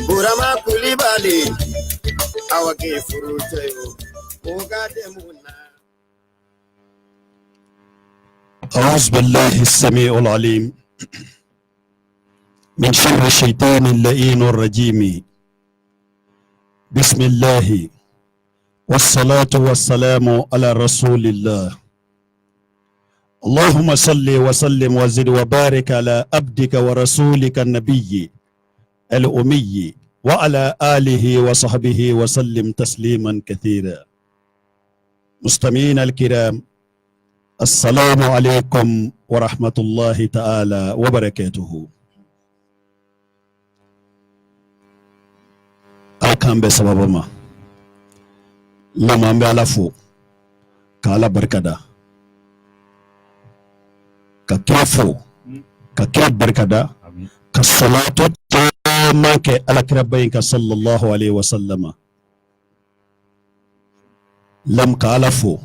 Burama Kulibali, our gay Furutayo, Ogademuna. أعوذ بالله السميع العليم من شر الشيطان اللئيم الرجيم. بسم الله والصلاة والسلام على رسول الله. اللهم صل وسلم وزد وبارك على عبدك ورسولك النبي الأمي وعلى آله وصحبه وسلم تسليما كثيرا. مستمعين الكرام، السلام عليكم ورحمة الله تعالى وبركاته. أكام بسبب ما لما أمبالفو كالا بركدا ككيفو ككيف بركدا كالصلاة تامك على كربينك صلى الله عليه وسلم. لم كالفو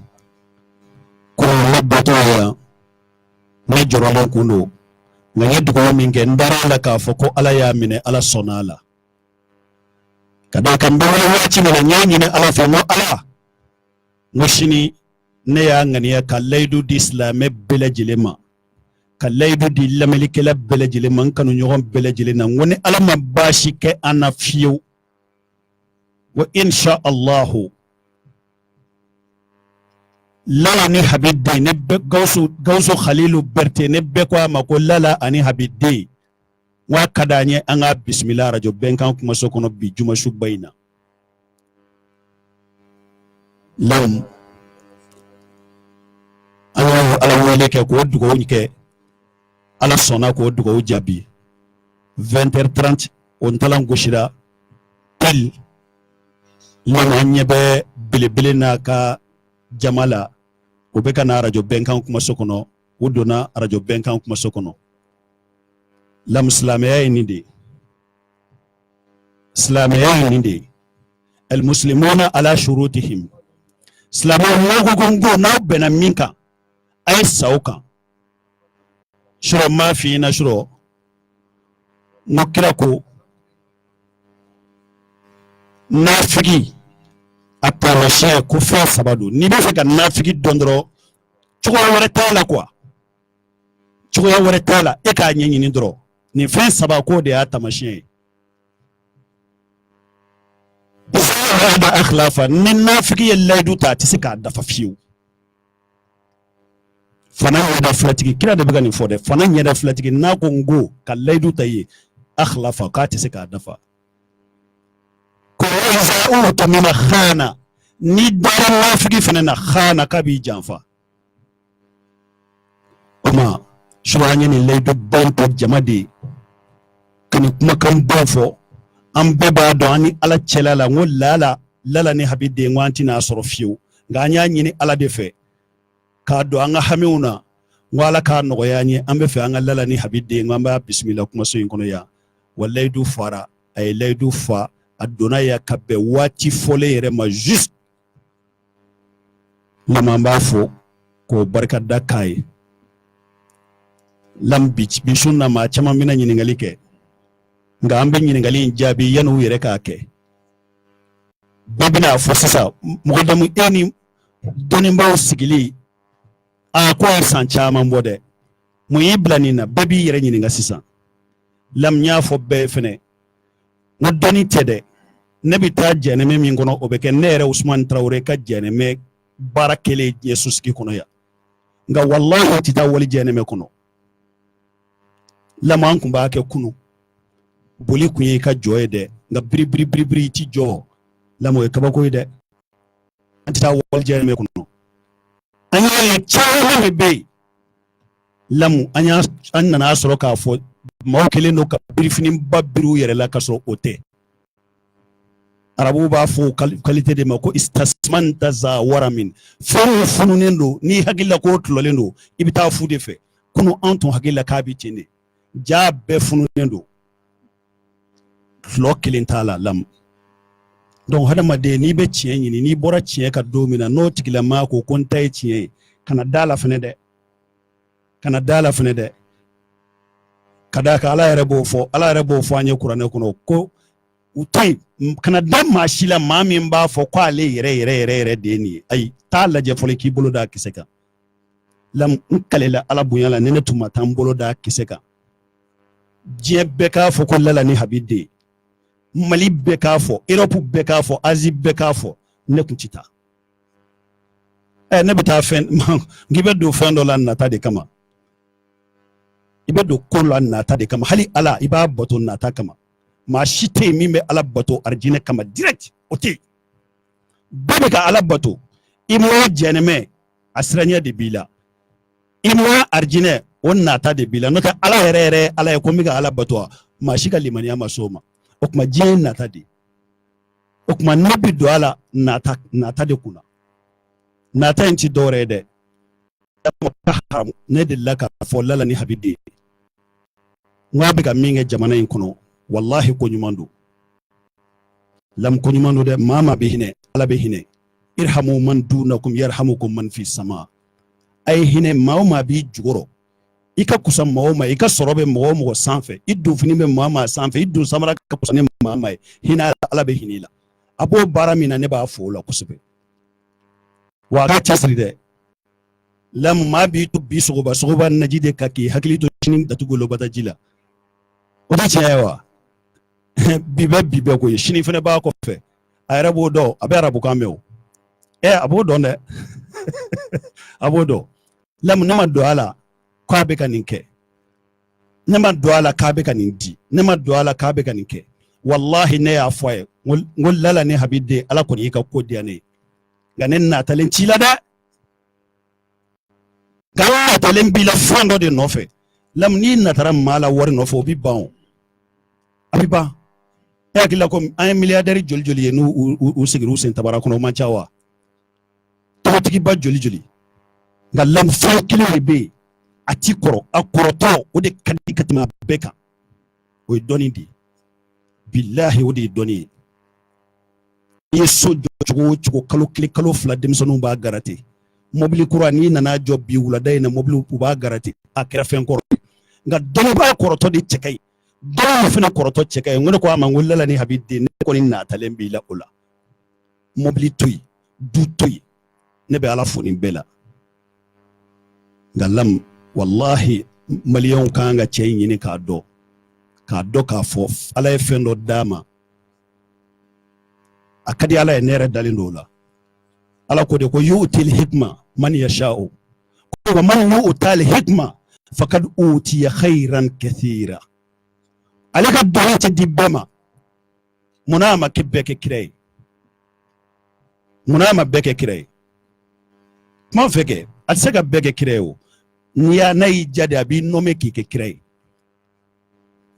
ko batoya na jorolo kuno nganye duko minge ndara la ka foko ala ya mine ala sonala kada kan dole wachi na nyanyi ne ala fa mo ala mushini ne ya ngani ya kalaidu di islame bele jilema kalaidu di lamelikela bele jilema kanu nyogon bele jilena ngone ala mabashi ke anafiyo wa insha Allah lala ni habidde ne gausu khalilu berte ne be kwa mako lala ani habidde wa kadanye anga bismillah rajo benkan kuma sokono bi juma shubaina lam ala wele ke ko dugo nyike ala sona ko dugo jabi 20h30 on talan goshira tel lana nyebe bilibili na ka jamala ubeka na rajo benkan kuma sokono udona rajo benkan kuma sokono la muslimaya ininde islamaya ininde al muslimuna ala shurutihim islamaya ngogongo na bena minka ay sauka shuro ma fi na shuro nokira ko nafigi approché ko fa sabadu ni be fe ka nafigi dondro chuko wore tala kwa chuko wore tala e ka nyenyi ni dro ni fe saba ko de atamashe isa akhlafa ni nafigi yallaidu ta tisika dafa fiu fana da flatigi kira da bigani fode fana nyada flatigi na ko ngo kallaidu ta yi akhlafa ka tisika dafa ko ta mina khana ni dara nafigi fana na khana kabi janfa oma shwanye ni leido bonto jamadi kani kuma kan bonfo am beba do ani ala chelala ngol lala ni habide ngwanti na soro fiu nganya nyini ala defe ka do anga hamiuna wala ka no yanye ambe fe anga lala ni habide ngamba bismillah kuma so yinkono ya walaidu fara ay leidu fa adona ya kabe wati fole yere ma juste lamamba fo ko barka da kai lam bishunna ma chama mina nyiningali ke nga ambe nyiningali njabi yanu yere ka ke babina fo sasa mugodamu eni doni mbaw sigili a ko san chama mbode mu yiblani na babi yere nyininga sisa lam nya fo be fene na doni tede nebi ta jeneme min kono obeke nere Usman Traoré ka jeneme barakele Jesus ki kono ya nga wallahi tita wali jeneme kono lama an kun ba ke kunu boli kunye ka joye de nga bri ti jo lamo e kaba ko de tita wali jeneme kono anya chawo be lamu anya anna asro ka fo mawkele no ka brifinin babbiru yere la kaso ote arabu ba fo qualité de mako istasmanta za waramin fununendo ni hagilla ko tlolendo ibita fu de fe kuno anton hagilla kabi tene jabbe fununendo lokilin tala lam donc hada made ni be tienyi ni bora tien ka domina no tigila mako kon tay tien kana dala fene de kada ka ala yare bo fo anye kurane kuno ko utai kana dan mashila mamin ba fo ko ale yere de ni ay ta la je fole ki bolo da kiseka lam kalela ala bunyala nene tuma tan bolo da kiseka je beka fo ko lala ni habide mali beka fo europe beka fo asie beka fo ne kuchita ne beta fen ngibe do fen do lan nata de kama ibe do ko lan nata de kama hali ala iba bato nata kama ma shite mimbe ala bato arjine kama direct oti bebe ka ala bato imo jeneme asranya de bila imo arjine on nata de bila no ka ala herere ala e komiga ala bato ma shika limaniya masoma okuma jen nata de okuma nabi do ala nata de kuna nata inti dore de ne de laka fo lala ni habidi ngabe ka minge jamana in kono wallahi ko nyumando lam ko nyumando de mama bihine ala bihine irhamu man dunakum yarhamukum man fi sama ay hine mawma bi jugoro ika kusam mawma ika sorobe mawmo sanfe iddu fini be mama sanfe iddu samara ka kusane mama hina ala bihinila abo baramina ne ba fola kusube wa ka tasri de lam ma bi tu bi suguba najide kaki hakili to chinin da tugo lobata jila ota chewa bibe ko shini fene ba ko fe ayrabo do abe arabu kameo abo do ne abo do lam nama do ala ko be kaninke nama do ala ka be kanindi nama do ala ka be kaninke wallahi ne ya foye ngol lala ne habide ala ko ni ka ko diane ganen na talen chila da gawa talen bila fondo de nofe lam ni na taram mala wor no fo bi bawo abiba yakila ko ay milliardaire joli yenu u sigiru sen tabarakuno manchawa to tiki ba joli ngal lam fo kilo be ati koro akoroto o de kadi katima beka o doni di billahi o de doni yeso jogo kalo fla demsonu ba garate mobili qur'ani nana jobbi wula dayna mobili ba garate akira fen koro nga doni ba koroto de chekay do fina koroto chekay ngone ko ama ngulala ni habide ne ko ni natalen bi la ula mobili tuy du tuy ne be ala foni bela galam wallahi miliyon kanga cheyi ni ka do ka fo ala e fendo dama akadi ala e nere dalindola ala ko de ko yu'til hikma man yasha'u ko man yu'tal hikma fakad utiya khairan kathira alaka dohati dibama munama kibeke kirei munama beke kirei ma feke atsega beke kireo niya nay jade abi nome kike kirei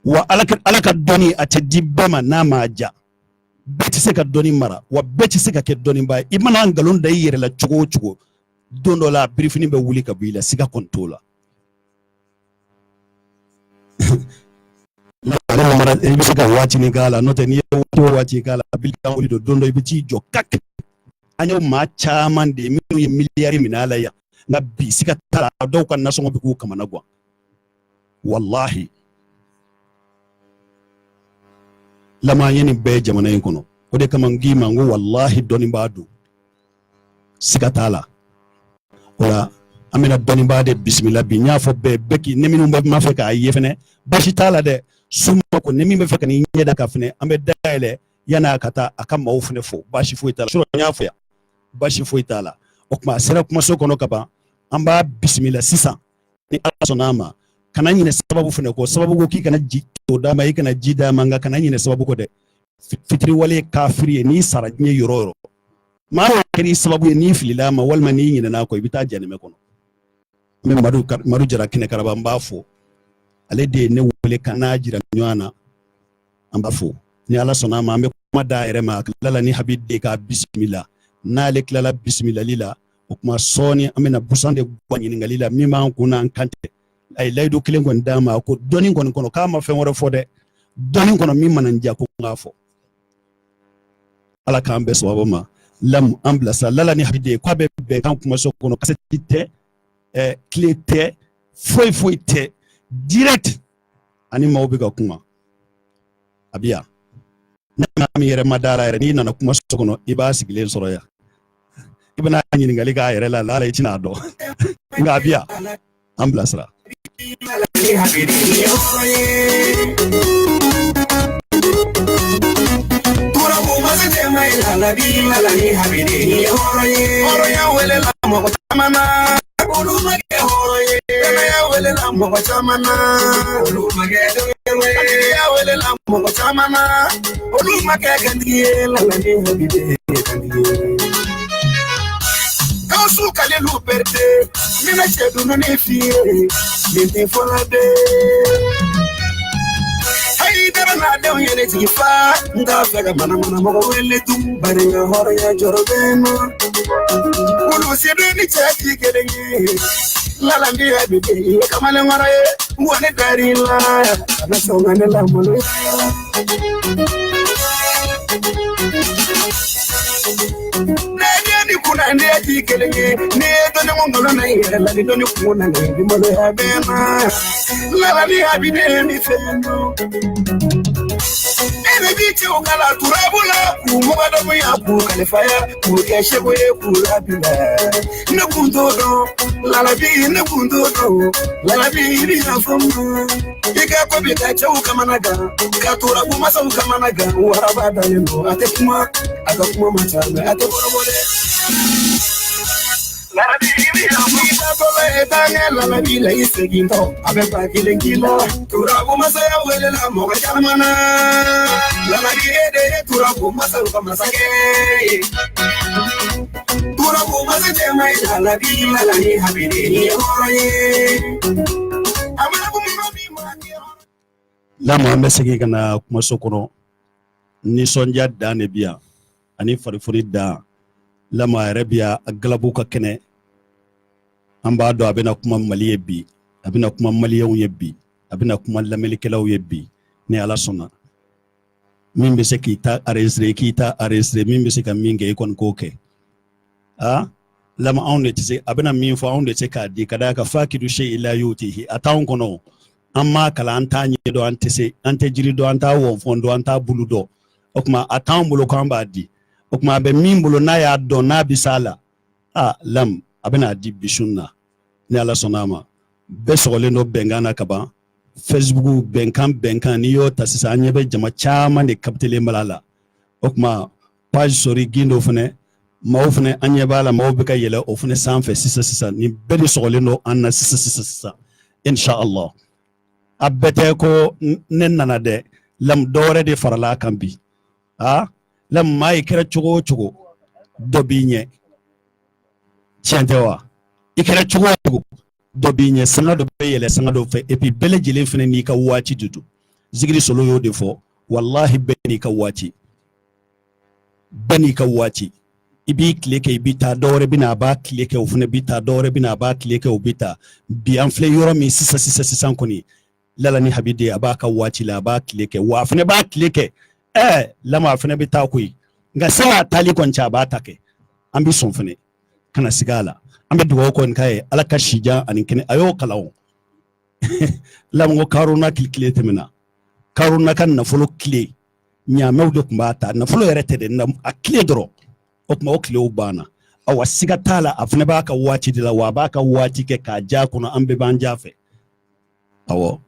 wa alaka doni ate dibama na maja beti seka doni mara wa beti seka ke doni ba imana ngalon da yere la chugo dondo la brifini be wuli kabila sika kontola la mara e seka wati ni gala note ni wati gala bil kan wuli do dondo e biti jo kak anyo ma chaman de minu miliyari minala ya na bi sika tara do kan naso ngobi ku kama nagwa wallahi lama yeni be jamana yin kono o de kama ngima ngo wallahi doni badu sika tala wala amina doni bade bismillah bi nyafo be beki neminu be mafeka ayefene bashi tala de summa ko nemi be feka ni nyeda ka fene ambe daile yana kata akama ufune fo bashi fo itala sura nyafo ya bashi fo itala okma sera kuma so kono kaba amba bismillah sisa ni asonama kana nyine sababu fune ko sababu ko ki kana jito dama yi kana jida manga kana nyine sababu ko de fitri wale kafiri ni sarajnye yororo ma kiri sababu ni fililama walma ni nyine na ko ibita janeme kono me maru jara kine karaba mbafo ale de ne wole kana jira nywana ambafo ni ala sonama ambe kuma daire ma lala ni habide ka bismillah na le klala bismillah lila okuma soni amena busande gwanyini ngalila mima kuna nkante ay laydo kilengon dama ko doni gon kono kama fe wora fode doni kono mimma nan jako ngafo ala kambe so ma lam amblasa lala ni habide ko be kan kuma so kono kasete clété foi te direct ani mawbe ga kuma abia min yɛrɛ ma da la yɛrɛ n'i nana kuma so kɔnɔ i b'a sigilen sɔrɔ yan i bɛna ɲininkali k'a yɛrɛ la ala i tɛna dɔn nka a bi yan an bilasira Kausu kalelu perte, mina chedu no nefie, ninte folade. Hey, dara na de oyele tifa, nga fega mana mogo wele tum, baringa horo ya jorobeno. Ulu sidu ni chaki kedengi, lalandi ya bibi, kamale ngaraye, wane darila, na songane la molo. Ni kuna ndiye jikelenge ni doni ngolo na yere la ni doni kuna ni mo le abema la ni abide mi fendo ene biche ukala turabula ku bado mo ya ku kalifaya ku keshe ko e ku rabila ne kundodo la bi ne kundodo la bi ni na fomu ika ko bi ta chau kamanaga ka turabu masa kamanaga warabada yendo atekuma akakuma machana atekorobole la bibi amita tola etanga la bila iseginto abeba kilengila turabu masaya wele la moga chamana la biede turabu masaruka masake turabu masate mai la bila la ni habidi oroye amana kumrobi maki la mo ambe segi kana kuma so kono ni sonja da ne biya ani farifuri da lama arabia aglabu ka kene amba do abena kuma maliye bi abena kuma maliyew yebbi abena kuma lamelikelaw yebbi ni ala sona min be se kita arrestre min be se ka minge kon koke lama on ne tise abena min fo on de se ka di kada ka fakidu shay ila yutihi atawn kono amma kala antanye do antese ante jiri do anta won fondo anta buludo okuma atawn bulo ko amba di okuma be min bulo na ya do na bisala lam abena di bishunna ni ala sonama be sogole no bengana kaba Facebook benkan ni yo tasisa anyebe jama chama ne kapitele malala okuma page sori gindo fune maw fune anyeba la maw be ka yele o fune sanfe sisa ni be sogole no anna sisa insha Allah abete ko nennana de lam dore de farala kambi lam mai kera chugo dobinye tientewa ikera chugo dobinye sanga do beyele sanga do fe et puis bele jele fene ni ka wati dudu zigri solo yo de fo wallahi beni ka wati ibi kleke ibita dore bina ba kleke o fene bita dore bina ba kleke o bita bi anfle yoro mi sisa koni lala ni habide abaka wati la ba kleke wa fene ba kleke lama fene bita koyi nga sala tali koncha ba take ambi son fene kana sigala ambe duwo ko nkae ala ka shija anin kene ayo kalawo lam karuna kile temena karuna kan na folo kile nya mewdo kumbata na folo yerete na akile doro okuma okile ubana awa siga tala afne baka wati dila wa baka wati ke ka ja kuna ambe banjafe awo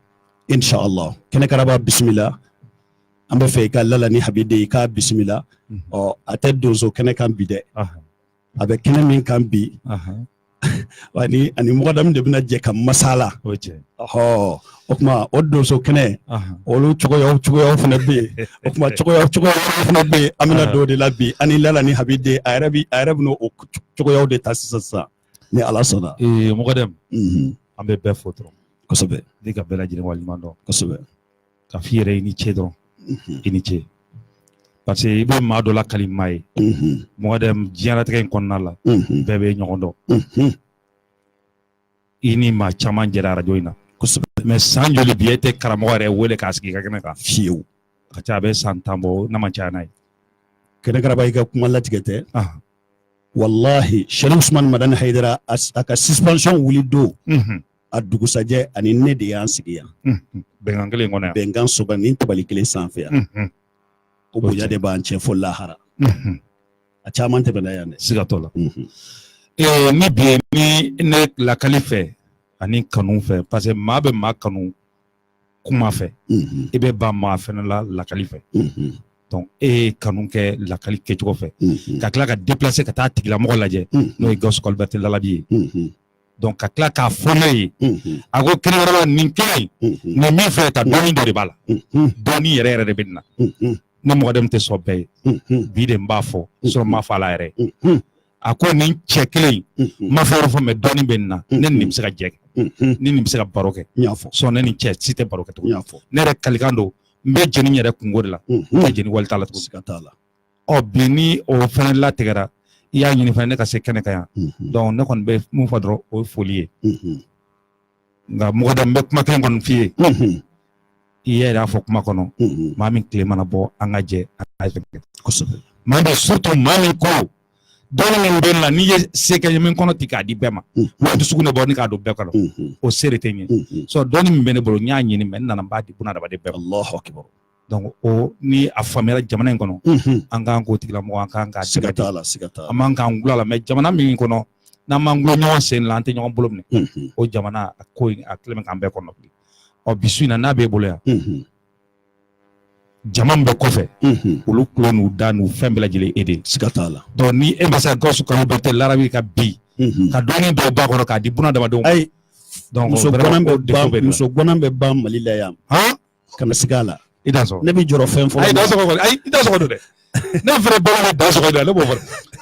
insha Allah kene karaba bismillah ambe fe ka lala ni habide ka bismillah o ateddo zo kene kan bide abe kene min kan bi wani ani mogadam de bina je kam masala okuma oddo so kene olu chugo yo funa be okuma chugo yo funa be amina do de labbi ani lala ni habide arabi no chugo yo de tasisa ni ala sona mogadam ambe be fotro ko sobe diga bela jire walimando ko sobe ka fiere ni chedro iniche parce que ibe ma do la kalimay mogadam jiana teken konnala bebe nyogondo ini ma chaman jera radio ina mais sanjoli biete karamore wele kaski ka kenaka fiu kacha be santambo na manchana kene karaba iga kuma latigete wallahi Sheikh Usman Madan Haidara aka suspension wulido adugu saje ani ne de yansigiya bengangele ngona bengan soba ni tabali kele sanfia o bonya de b'an cɛ fo lahara a caman tɛmɛna yan dɛ siga t'o la ni bi ni ne lakali fɛ ani kanu fɛ parce que maa bɛ maa kanu kuma fɛ i bɛ ban maa fɛnɛ la lakali fɛ donc e ye kanu kɛ lakali kɛcogo fɛ ka tila ka déplacer ka taa tigilamɔgɔ lajɛ n'o ye Gawusu Kɔlibɛrite Lalabi ye donc ka tila k'a fɔ ne ye a ko kɛnɛ wɛrɛ la nin kelen nin min fɛ ta dɔɔnin dɔ de b'a la dɔɔnin yɛrɛ yɛrɛ de bɛ nin na ne mɔgɔden tɛ sɔn bɛɛ ye bi de n b'a fɔ sinon n m'a fɔ a la yɛrɛ a ko nin cɛ kelen in ma fɔ yɔrɔ fɔ mɛ dɔɔnin bɛ nin na ne nin bɛ se ka jɛ kɛ ni nin bɛ se ka baro kɛ sinon ne ni cɛ si tɛ baro kɛ tugun ne yɛrɛ kalikan don n bɛ jeni yɛrɛ kungo de la n tɛ jeni wali t'a la tugun bi ni o fɛnɛ latigɛra i y'a ɲini fɛnɛ ne ka se kɛnɛ kan yan donc ne kɔni bɛ mun fɔ dɔrɔn o ye foli ye nka mɔgɔda n bɛ kuma kelen kɔni f'i ye i yɛrɛ y'a fɔ kuma kɔnɔ maa min tile mana bɔ an ka jɛ an ka fɛn kosɛbɛ maa bɛ surtout maa min ko dɔɔnin min bɛ na n'i ye se kɛ min kɔnɔ ten k'a di bɛɛ ma wa dusukun de bɔ ni k'a don bɛɛ kɔnɔ o se de tɛ ɲɛ sɔ dɔɔnin min bɛ ne bolo n y'a ɲini mɛ n nana n b'a di bunadamaden bɛɛ ma Alahu akibaru donc o ni a faamuyara jamana in kɔnɔ an k'an k'o tigilamɔgɔ an k'an k'a siga t'a la siga t'a la an m'an k'an gulo la mɛ jamana min kɔnɔ n'an m'an gulo ɲɔgɔn sen la an tɛ ɲɔgɔn bolo minɛ o jamana a ko in a kɛlen bɛ k'an bɛɛ kɔnɔ ɔ bi su in na n'a b'e bolo yan jama min bɛ kɔfɛ olu tulo n'u da n'u fɛn bɛɛ lajɛlen e de siga t'a la donc ni e ma se ka Gawusu Kɔlibɛrite Lalabi ka bi ka dɔɔnin dɔw ba kɔnɔ k'a di bunadamadenw ayi donc muso gɔnnan bɛ ban Mali la yan kana siga a la i da sɔgɔ ne bɛ jɔrɔ fɛn fɔlɔ ayi da sɔgɔ kɔni ayi i da sɔgɔ don dɛ ne fɛnɛ bɛɛ bɛ da sɔgɔ don ne b'o fɔ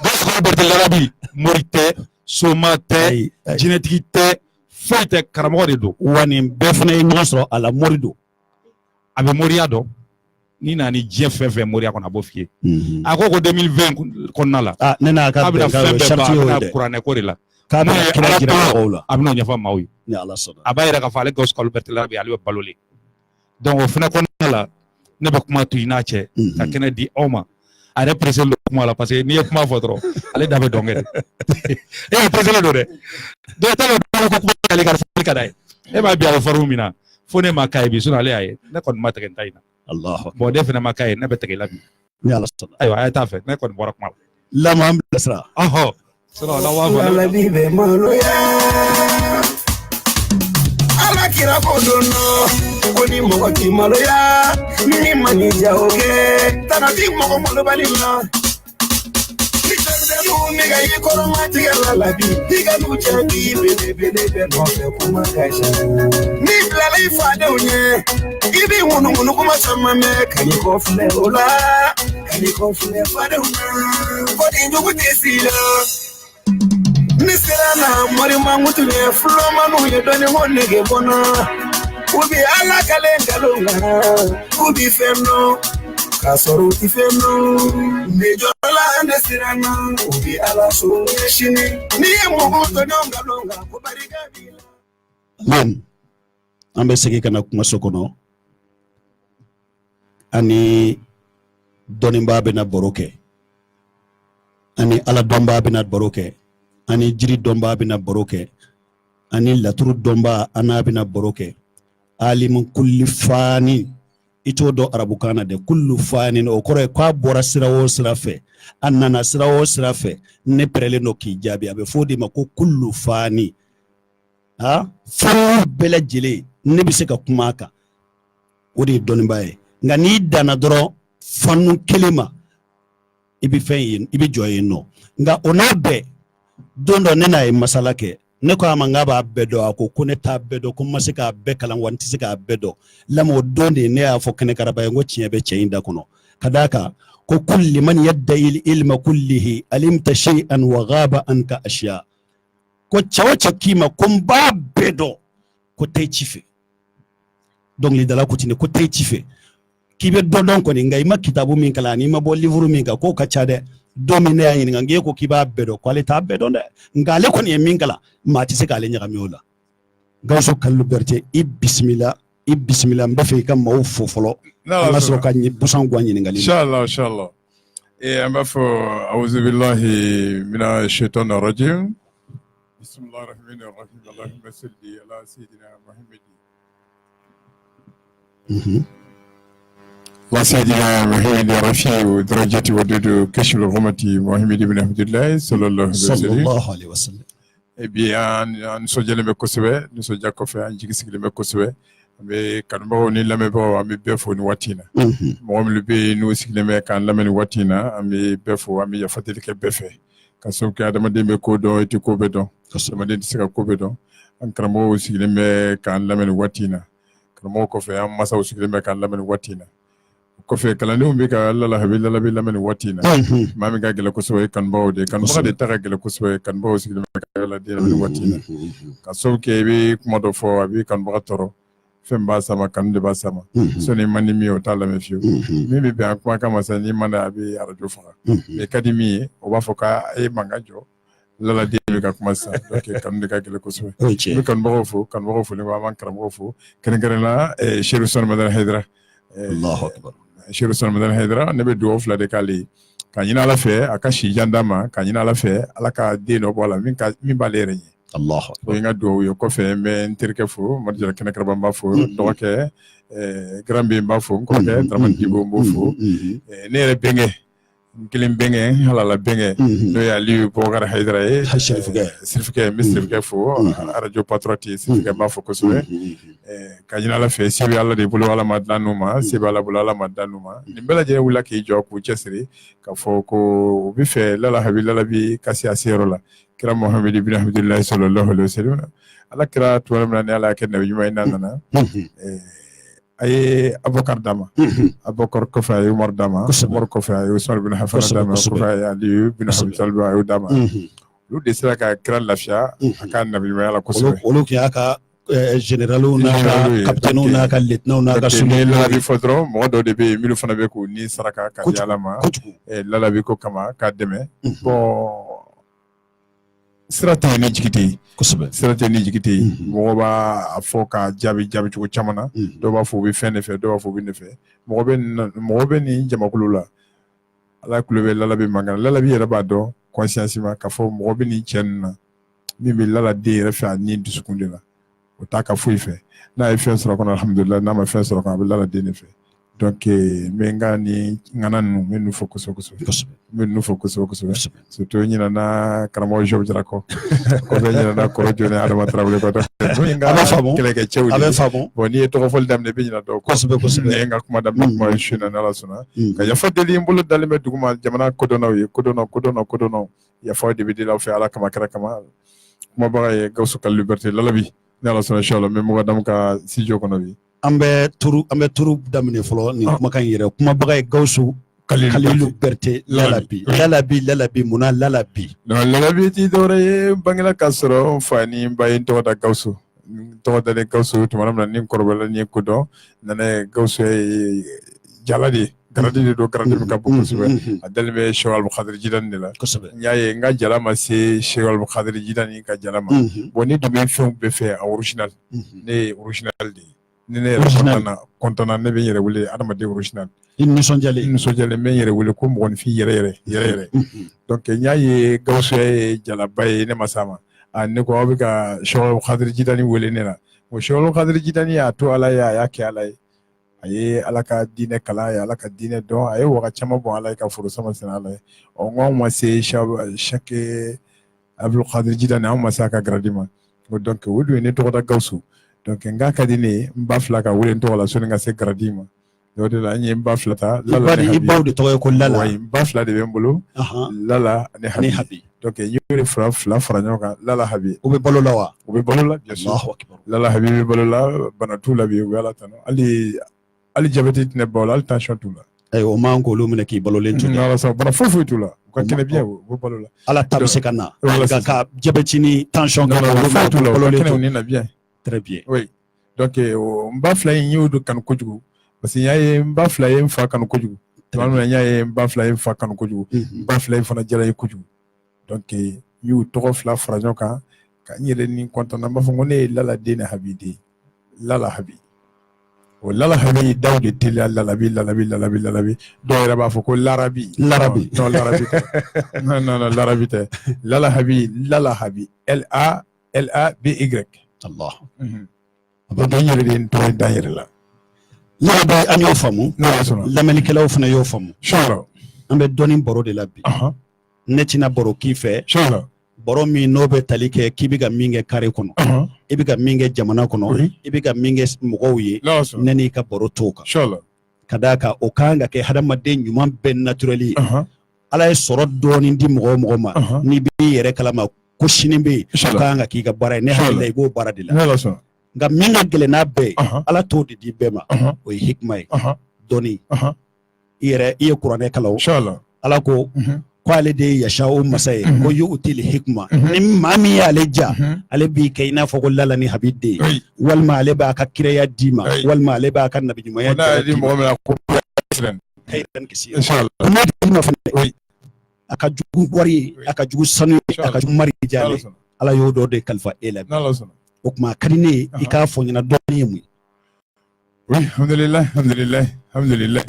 Gawusu Kɔlibɛrite Lalabi mori tɛ soma tɛ jinɛtigi tɛ foyi tɛ karamɔgɔ de don wa nin bɛɛ fana ye ɲɔgɔn sɔrɔ a la mori don a bɛ moriya dɔn ni nana ni diɲɛ fɛn fɛn moriya kɔnɔ a b'o f'i ye a ko 2020 kɔnɔna la ne n'a ka bɛna fɛn bɛɛ ban a bɛna kuranɛ ko de la k'a bɛna kira jira mɔgɔw la a bɛna o ɲɛfɔ maaw ye ni Ala sɔnna a b'a yɛrɛ k'a fɔ ale Gawusu Kɔlibɛrite Lalabi ale bɛ balolen donc o fana kɔnɔna la ne bɛ kuma to i n'a cɛ ka kɛnɛ di aw ma a yɛrɛ pressé don kuma la parce que n'i ye kuma fɔ dɔrɔn ale da bɛ dɔnkɛ de e yɛrɛ pressé don dɛ dɔw t'a dɔn ko kuma ale ka fɔli ka d'a ye e b'a bi a bɛ faru min na fo ne ma k'a ye bi sinon ale y'a ye ne kɔni ma tigɛ n ta in na bon ne fana ma k'a ye ne bɛ tigɛ i la bi ni Ala sɔnna ayiwa a ye t'a fɛ ne kɔni bɔra kuma la la lamɔ an bilasira sinon ala b'a fɔ Lalabi bɛ maloya ala kira ko don dɔ ko ni mɔgɔ t'i maloya ni ma n'i ja o kɛ tana t'i mɔgɔ malobali la ni denmisɛnninw bɛ ka i kɔrɔma tigɛ Lalabi i ka n'u jaabi belebele bɛ nɔfɛ kuma ka ca n'i bilala i fadenw ɲɛ i b'i ŋunuŋunu kuma caman mɛn ka n'i kɔfilɛ o la ka n'i kɔfilɛ fadenw na ko nin jugu tɛ s'i la. Ni sera na morimangutu ye fulomanu ye dɔɔni ko nege bɔnna u bi ala kalen nkalon kan u bi fɛn dɔn k'a sɔrɔ u ti fɛn dɔn ne jɔla ne sera na u bi ala so sini n'i ye mɔgɔw tɔɲɔ nkalon kan ko barika b'i la. an bɛ segin ka na kumaso kɔnɔ ani dɔnnibaa bɛna baro kɛ ani ala dɔnbaa bɛna baro kɛ ani jiri dɔnbaa bɛna baro kɛ ani laturu dɔnbaa an'a bɛna baro kɛ alimu kulli fani i t'o dɔn arabukan na dɛ kullu fani o kɔrɔ ye k'a bɔra sira o sira fɛ a nana sira o sira fɛ ne pɛrɛlen dɔ k'i jaabi a bɛ fɔ o de ma ko kullu fani fɛn bɛɛ lajɛlen ne bɛ se ka kuma a kan o de ye dɔnnibaa ye nka n'i danna dɔrɔn fanu kelen ma i bɛ fɛn ye i bɛ jɔ yen nɔ nka o n'a bɛɛ don dɔ ne n'a ye masala kɛ ne ko a ma k'a b'a bɛɛ dɔn a ko ne t'a bɛɛ dɔn ko n ma se k'a bɛɛ kalan wa n tɛ se k'a bɛɛ dɔn lamɔ o don de ne y'a fɔ kɛnɛkaraba ye ko tiɲɛ bɛ cɛ in da kɔnɔ ka d'a kan ko kulli man yadda'i ilma kullihi alimta shay'an wa ghaba anka ashya ko cɛ o cɛ k'i ma ko n b'a bɛɛ dɔn ko tɛ ci fɛ dɔnkilidala ko ten ko tɛ ci fɛ k'i bɛ dɔ dɔn kɔni nka i ma kitabu min kalan ani i ma bɔ livre min kan k'o ka ca dɛ don min ne y'a ɲininka n'e ko k'i b'a bɛɛ dɔn ko ale t'a bɛɛ dɔn dɛ nka ale kɔni ye min kalan maa tɛ se k'ale ɲagami o la Gawusu Kɔlibɛrite i bisimila n bɛ fɛ i ka maaw fo fɔlɔ an ka sɔrɔ ka busan guwan ɲininkali inshallah an b'a fɔ awuzubilahi mina shaitani rajim bisimilahi rahmani rahim allahumma salli ala sayyidina muhammad وسيدنا محمد رفيع درجة ودود كشف الغمة محمد بن عبد الله صلى الله عليه وسلم. Eh bien, an sojale me kosebe, ni soja kofe an jigi sigile me kosebe. Be kanbo ni lame bo ami befo ni watina. Mo mi lube no sigile me kan lame ni watina ami befo ami ya fateli ke befe. Kaso ke adama de me ko do eti ko bedo. Kaso ma de sika ko bedo. An kanbo sigile me kan lame ni watina. Kanbo kofe am masa sigile me kan lame ni watina. Kofe kalani umbi ka lala habila la bila mani watina mami ga gele kuswe kan bawde kan bawde taga gele kuswe kan bawde sigile ka la de mani watina ka soke bi kuma do fo abi kan bagatoro femba sama kan de basama so ni mani mi o tala me fiu mi be akwa kama sa ni mana abi arajo fa me kadimi o ba fo ka e mangajo lala de ka kuma sa ok kan de ka gele kuswe mi kan bago fo ni wa man kan bago fo ken garela sheru son madar haydra Allahu akbar Cheikh Ramadan Haidara ne be duwaw fila de k'ale ka ɲini Ala fɛ a ka si jan d'a ma ka ɲini Ala fɛ Ala ka den dɔ bɔ a la min b'ale yɛrɛ ɲɛ. Allahu akbar. O ye n ka duwaw ye kɔfɛ n bɛ n terikɛ fo Madjala Kɛnɛkaraba n b'a fo dɔgɔkɛ Grand B n b'a fo n kɔrɔkɛ Dramane Djibo n b'o fo ne yɛrɛ bɛnkɛ n kelen bɛnkɛ halala bɛnkɛ n'o ye Aliyu Bubakari Haidara ye Sirifukɛ n bɛ Sirifukɛ fo radio patriote Sirifukɛ n b'a fo kosɛbɛ ka ɲini Ala fɛ se bɛ Ala de bolo Ala ma dan n'u ma se bɛ Ala bolo Ala ma dan n'u ma nin bɛɛ lajɛlen wulila k'i jɔ k'u cɛsiri k'a fɔ ko u bɛ fɛ lala habi lala bi ka se a seyɔrɔ la kira Muhammed ibn Abdullahi sallallahu alaihi wasallam Ala kira tuma min na ni Ala y'a kɛ nabi ɲuman ye n'a nana a ye Abubakar d'a ma Abubakar kɔfɛ a ye Umar d'a ma Umar kɔfɛ a ye Usman bin Affan d'a ma kɔfɛ a ye Aliyu bin Abi Talib a y'o d'a ma olu de sera ka kira lafiya a ka nabi ɲumanya la kosɛbɛ olu tun y'a ka généraux n'a ka capitaines n'a ka lieutenants n'a ka sous-lieutenants lala bi fɔ dɔrɔn mɔgɔ dɔw de bɛ yen minnu fana bɛ k'u ni saraka ka di Ala ma lala bi ko kama k'a dɛmɛ bon sira tɛ ni jigi tɛ yen kosɛbɛ sira tɛ ni jigi tɛ yen mɔgɔ b'a fɔ ka jaabi cogo caman na dɔw b'a fɔ u bɛ fɛn de fɛ dɔw b'a fɔ u bɛ ne fɛ mɔgɔ bɛ nin jamakulu la Ala kulo bɛ lala bi mankan lala bi yɛrɛ b'a dɔn conscience ma k'a fɔ mɔgɔ bɛ nin cɛ ninnu na min bɛ lala den yɛrɛ fɛ a ni dusukun de la o t'a ka foyi fɛ n'a ye fɛn sɔrɔ kɔnɔ alhamdulillah n'a ma fɛn sɔrɔ kɔnɔ a bɛ lala den de fɛ donc n bɛ n ka ni ŋana ninnu n bɛ ninnu fɔ kosɛbɛ n bɛ ninnu fɔ kosɛbɛ surtout ɲinana karamɔgɔ Job Jalakɔ kɔfɛ ɲinana kɔrɔ jɔn Adama Tarawele kɔ n ka kɛlɛkɛcɛw de bon n'i ye tɔgɔfɔli daminɛ i bɛ ɲina dɔw kosɛbɛ ne ye n ka kuma daminɛ kuma su na n'Ala sɔnna ka yafa deli n bolo dalen bɛ duguma jamana kodɔnnaw ye kodɔnnaw yafa de bɛ deli aw fɛ Ala kama kɛra kama kumabaga ye Gawusu ka liberté lalabi n'Ala sɔnna inchallah n bɛ mɔgɔ damu ka studio kɔnɔ bi an bɛ turu daminɛ fɔlɔ nin kumakan yɛrɛ kumabaga ye Gawusu Kalilu Berete lalabi munna lalabi lalabi ti dɔwɛrɛ ye bangela k'a sɔrɔ n fa ni n ba ye n tɔgɔ da Gawusu tɔgɔ dalen Gawusu tuma min na ni n kɔrɔbayala ni n ye ko dɔn nana ye Gawusu ye jala de ye garadi de don garadi min ka bon kosɛbɛ a dalen bɛ Seku Abdulkadiri Jilani de la n y'a ye n ka jala ma se Seku Abdulkadiri Jilani ka jala ma bon ne dun bɛ fɛnw bɛɛ fɛ a original ne ye original de ye ni ne yɛrɛ kɔntana ne bɛ n yɛrɛ wele adamaden original i nisɔndiyalen n bɛ n yɛrɛ wele ko mɔgɔninfin yɛrɛ donc n y'a ye Gawusu ye jalaba ye ne ma s'a ma ne ko aw bɛ ka Seku Abdulkadiri Jilani wele ne la bon Seku Abdulkadiri Jilani y'a to Ala ye a y'a kɛ Ala ye a ye Ala ka diinɛ kalan a ye Ala ka diinɛ dɔn a ye waga caman bɔn Ala ye ka foro sama sɛnɛ Ala ye n ko anw ma se Seku Abdulkadiri Jilani anw ma se a ka garadi ma donc o dun ye ne tɔgɔ da Gawusu donc n k'a ka di ne ye n ba fila ka wele n tɔgɔ la sani ka se garadi ma o de la n ye n ba fila ta Lala i baw de tɔgɔ ye ko Lala n ba fila de bɛ n bolo Lala ani Habi donc n y'o de fila fara ɲɔgɔn kan Lala Habi o bɛ balo la wa o bɛ balo la bien sûr Lala Habi bɛ balo la bana t'u la bi o bɛ Ala tanu hali jabɛti tɛ ne ba la hali tension t'u la o man k'olu minɛ k'i balolen to Ala sɔnna bana foyi t'u la u ka kɛnɛ bien u bɛ balo la Ala ta bɛ se ka na ka jabɛti ni tension kɛ olu foyi t'u la u ka kɛnɛ u ni na bien très bien oui donc n ba fila in y'o de kanu kojugu parce que n y'a ye n ba fila ye n fa kanu kojugu tuma min na n y'a ye n ba fila ye n fa kanu kojugu n ba fila in fana diyara ye kojugu donc n y'u tɔgɔ fila fara ɲɔgɔn kan ka n yɛrɛ ni kɔntana n b'a fɔ ko ne ye Lala den ni Habi den Lala Habi o Lala Habi daw de teliya lalabi dɔw yɛrɛ b'a fɔ ko larabi non larabi tɛ non larabi tɛ Lala Habi LABY Allah donc n yɛrɛ de n tɔgɔ da n yɛrɛ la Yarabi an y'o faamu lamɛnnikɛlaw fana y'o faamu an bɛ dɔɔnin baro de la bi ne tɛna baro k'i fɛ baro min n'o bɛ tali kɛ k'i bɛ ka min kɛ kare kɔnɔ i bɛ ka min kɛ jamana kɔnɔ i bɛ ka min kɛ mɔgɔw ye ne n'i ka baro t'o kan ka d'a kan o kan ka kɛ hadamaden ɲuman bɛɛ naturel ye ala ye sɔrɔ dɔɔnin di mɔgɔ o mɔgɔ ma n'i b'i yɛrɛ kalama ko sini bɛ yen o kan ka k'i ka baara ye ne hakili la i b'o baara de la nka min ka gɛlɛn n'a bɛɛ ye ala t'o de di bɛɛ ma o ye hikima ye dɔɔnin i ye kuranɛ kalan ala ko ale de ye yasha o masa ye ko yu'til hikma ni maa min y'ale ja ale b'i kɛ i n'a fɔ ko lala ni habiden walima ale b'a ka kiraya d'i ma walima ale b'a ka nabiɲumanya d'i ma a ka jugu wari a ka jugu sanu a ka jugu mari jale ala y'o dɔ de kalifa e la o kuma ka di ne ye i k'a fɔ ɲɛna dɔɔnin ye mun ye alhamdulillah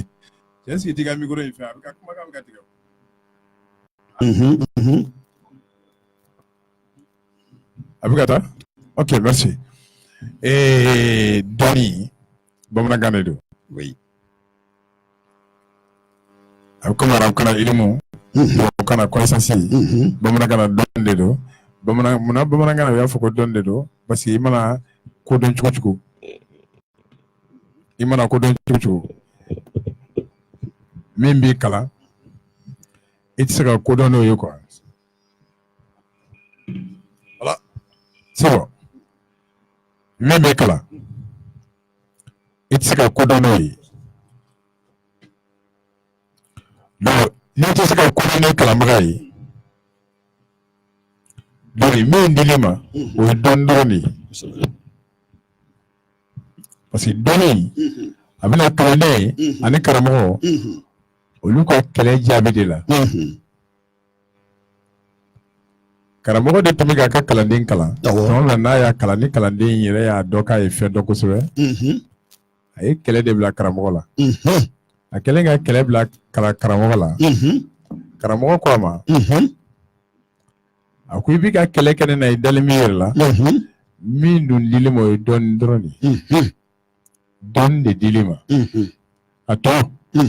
est-ce que diga micro in fɛ a bɛ ka kuma ka tigɛ a bɛ ka taa ok merci dɔɔnin bamanankan de don a bɛ komi arabukan ilimu tubabukan na connaissance bamanankan na dɔɔnin de don munna bamanankan na u y'a fɔ ko dɔɔnin de don parce que i mana ko dɔn cogo cogo min b'i kalan i tɛ se ka ko dɔn n'o ye quoi voilà c'est bon min b'i kalan i tɛ se ka ko dɔn n'o ye donc n'i tɛ se ka ko dɔn ni kalanbaga ye donc min dil'i ma o ye dɔɔnin dɔrɔn de ye parce que dɔɔnin a bɛna kalanden ani karamɔgɔ olu ka kɛlɛ jaabi de la karamɔgɔ de tun bɛ k'a ka kalanden kalan tuma na n'a y'a kalan ni kalanden yɛrɛ y'a dɔn k'a ye fɛn dɔn kosɛbɛ a ye kɛlɛ de bila karamɔgɔ la a kɛlen ka kɛlɛ bila karamɔgɔ la karamɔgɔ ko a ma a ko i bɛ ka kɛlɛ kɛ ne na i dalen min yɛrɛ la min dun dili ma o ye dɔɔnin dɔrɔn de ye dɔɔnin de dili ma a tɔ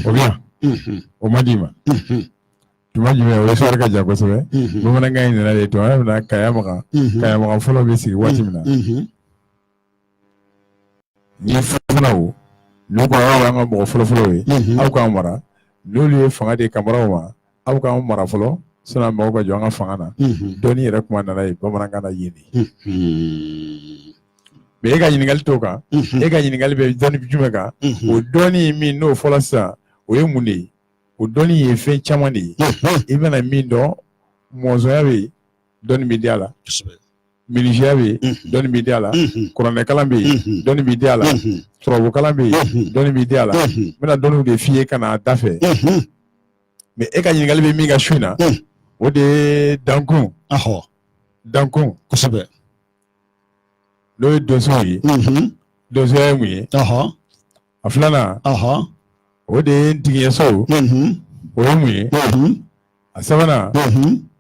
o bɛ yan o ma d'i ma tuma jumɛn o ye sɔrɔ ka jan kosɛbɛ bamanankan in nana de tuma min na kaya maga fɔlɔ bɛ sigi waati min na ni fɔlɔfɔlɔw n'u ko aw y'an ka mɔgɔ fɔlɔfɔlɔw ye aw k'an mara n'olu ye fanga di kamaraw ma aw k'an mara fɔlɔ sani mɔgɔw ka jɔ an ka fanga na dɔɔnin yɛrɛ kuma nana ye bamanankan na yen de mais e ka ɲininkali t'o kan e ka ɲininkali bɛ dɔɔnin jumɛn kan o dɔɔnin min n'o fɔlɔ sisan o ye mun de ye o dɔɔnin ye fɛn caman de ye i bɛna min dɔn mɔnzɔnya bɛ yen dɔɔnin bɛ di a la minisiya bɛ yen dɔɔnin bɛ di a la kuranɛkalan bɛ yen dɔɔnin bɛ di a la turabukalan bɛ yen dɔɔnin bɛ di a la n bɛna dɔɔninw de f'i ye ka na a da fɛ mais e ka ɲininkali bɛ min ka su in na o de ye dankun kosɛbɛ n'o ye donsow ye donsoya ye mun ye a filanan o de ye ntigiɲɛsow o ye mun ye a sabanan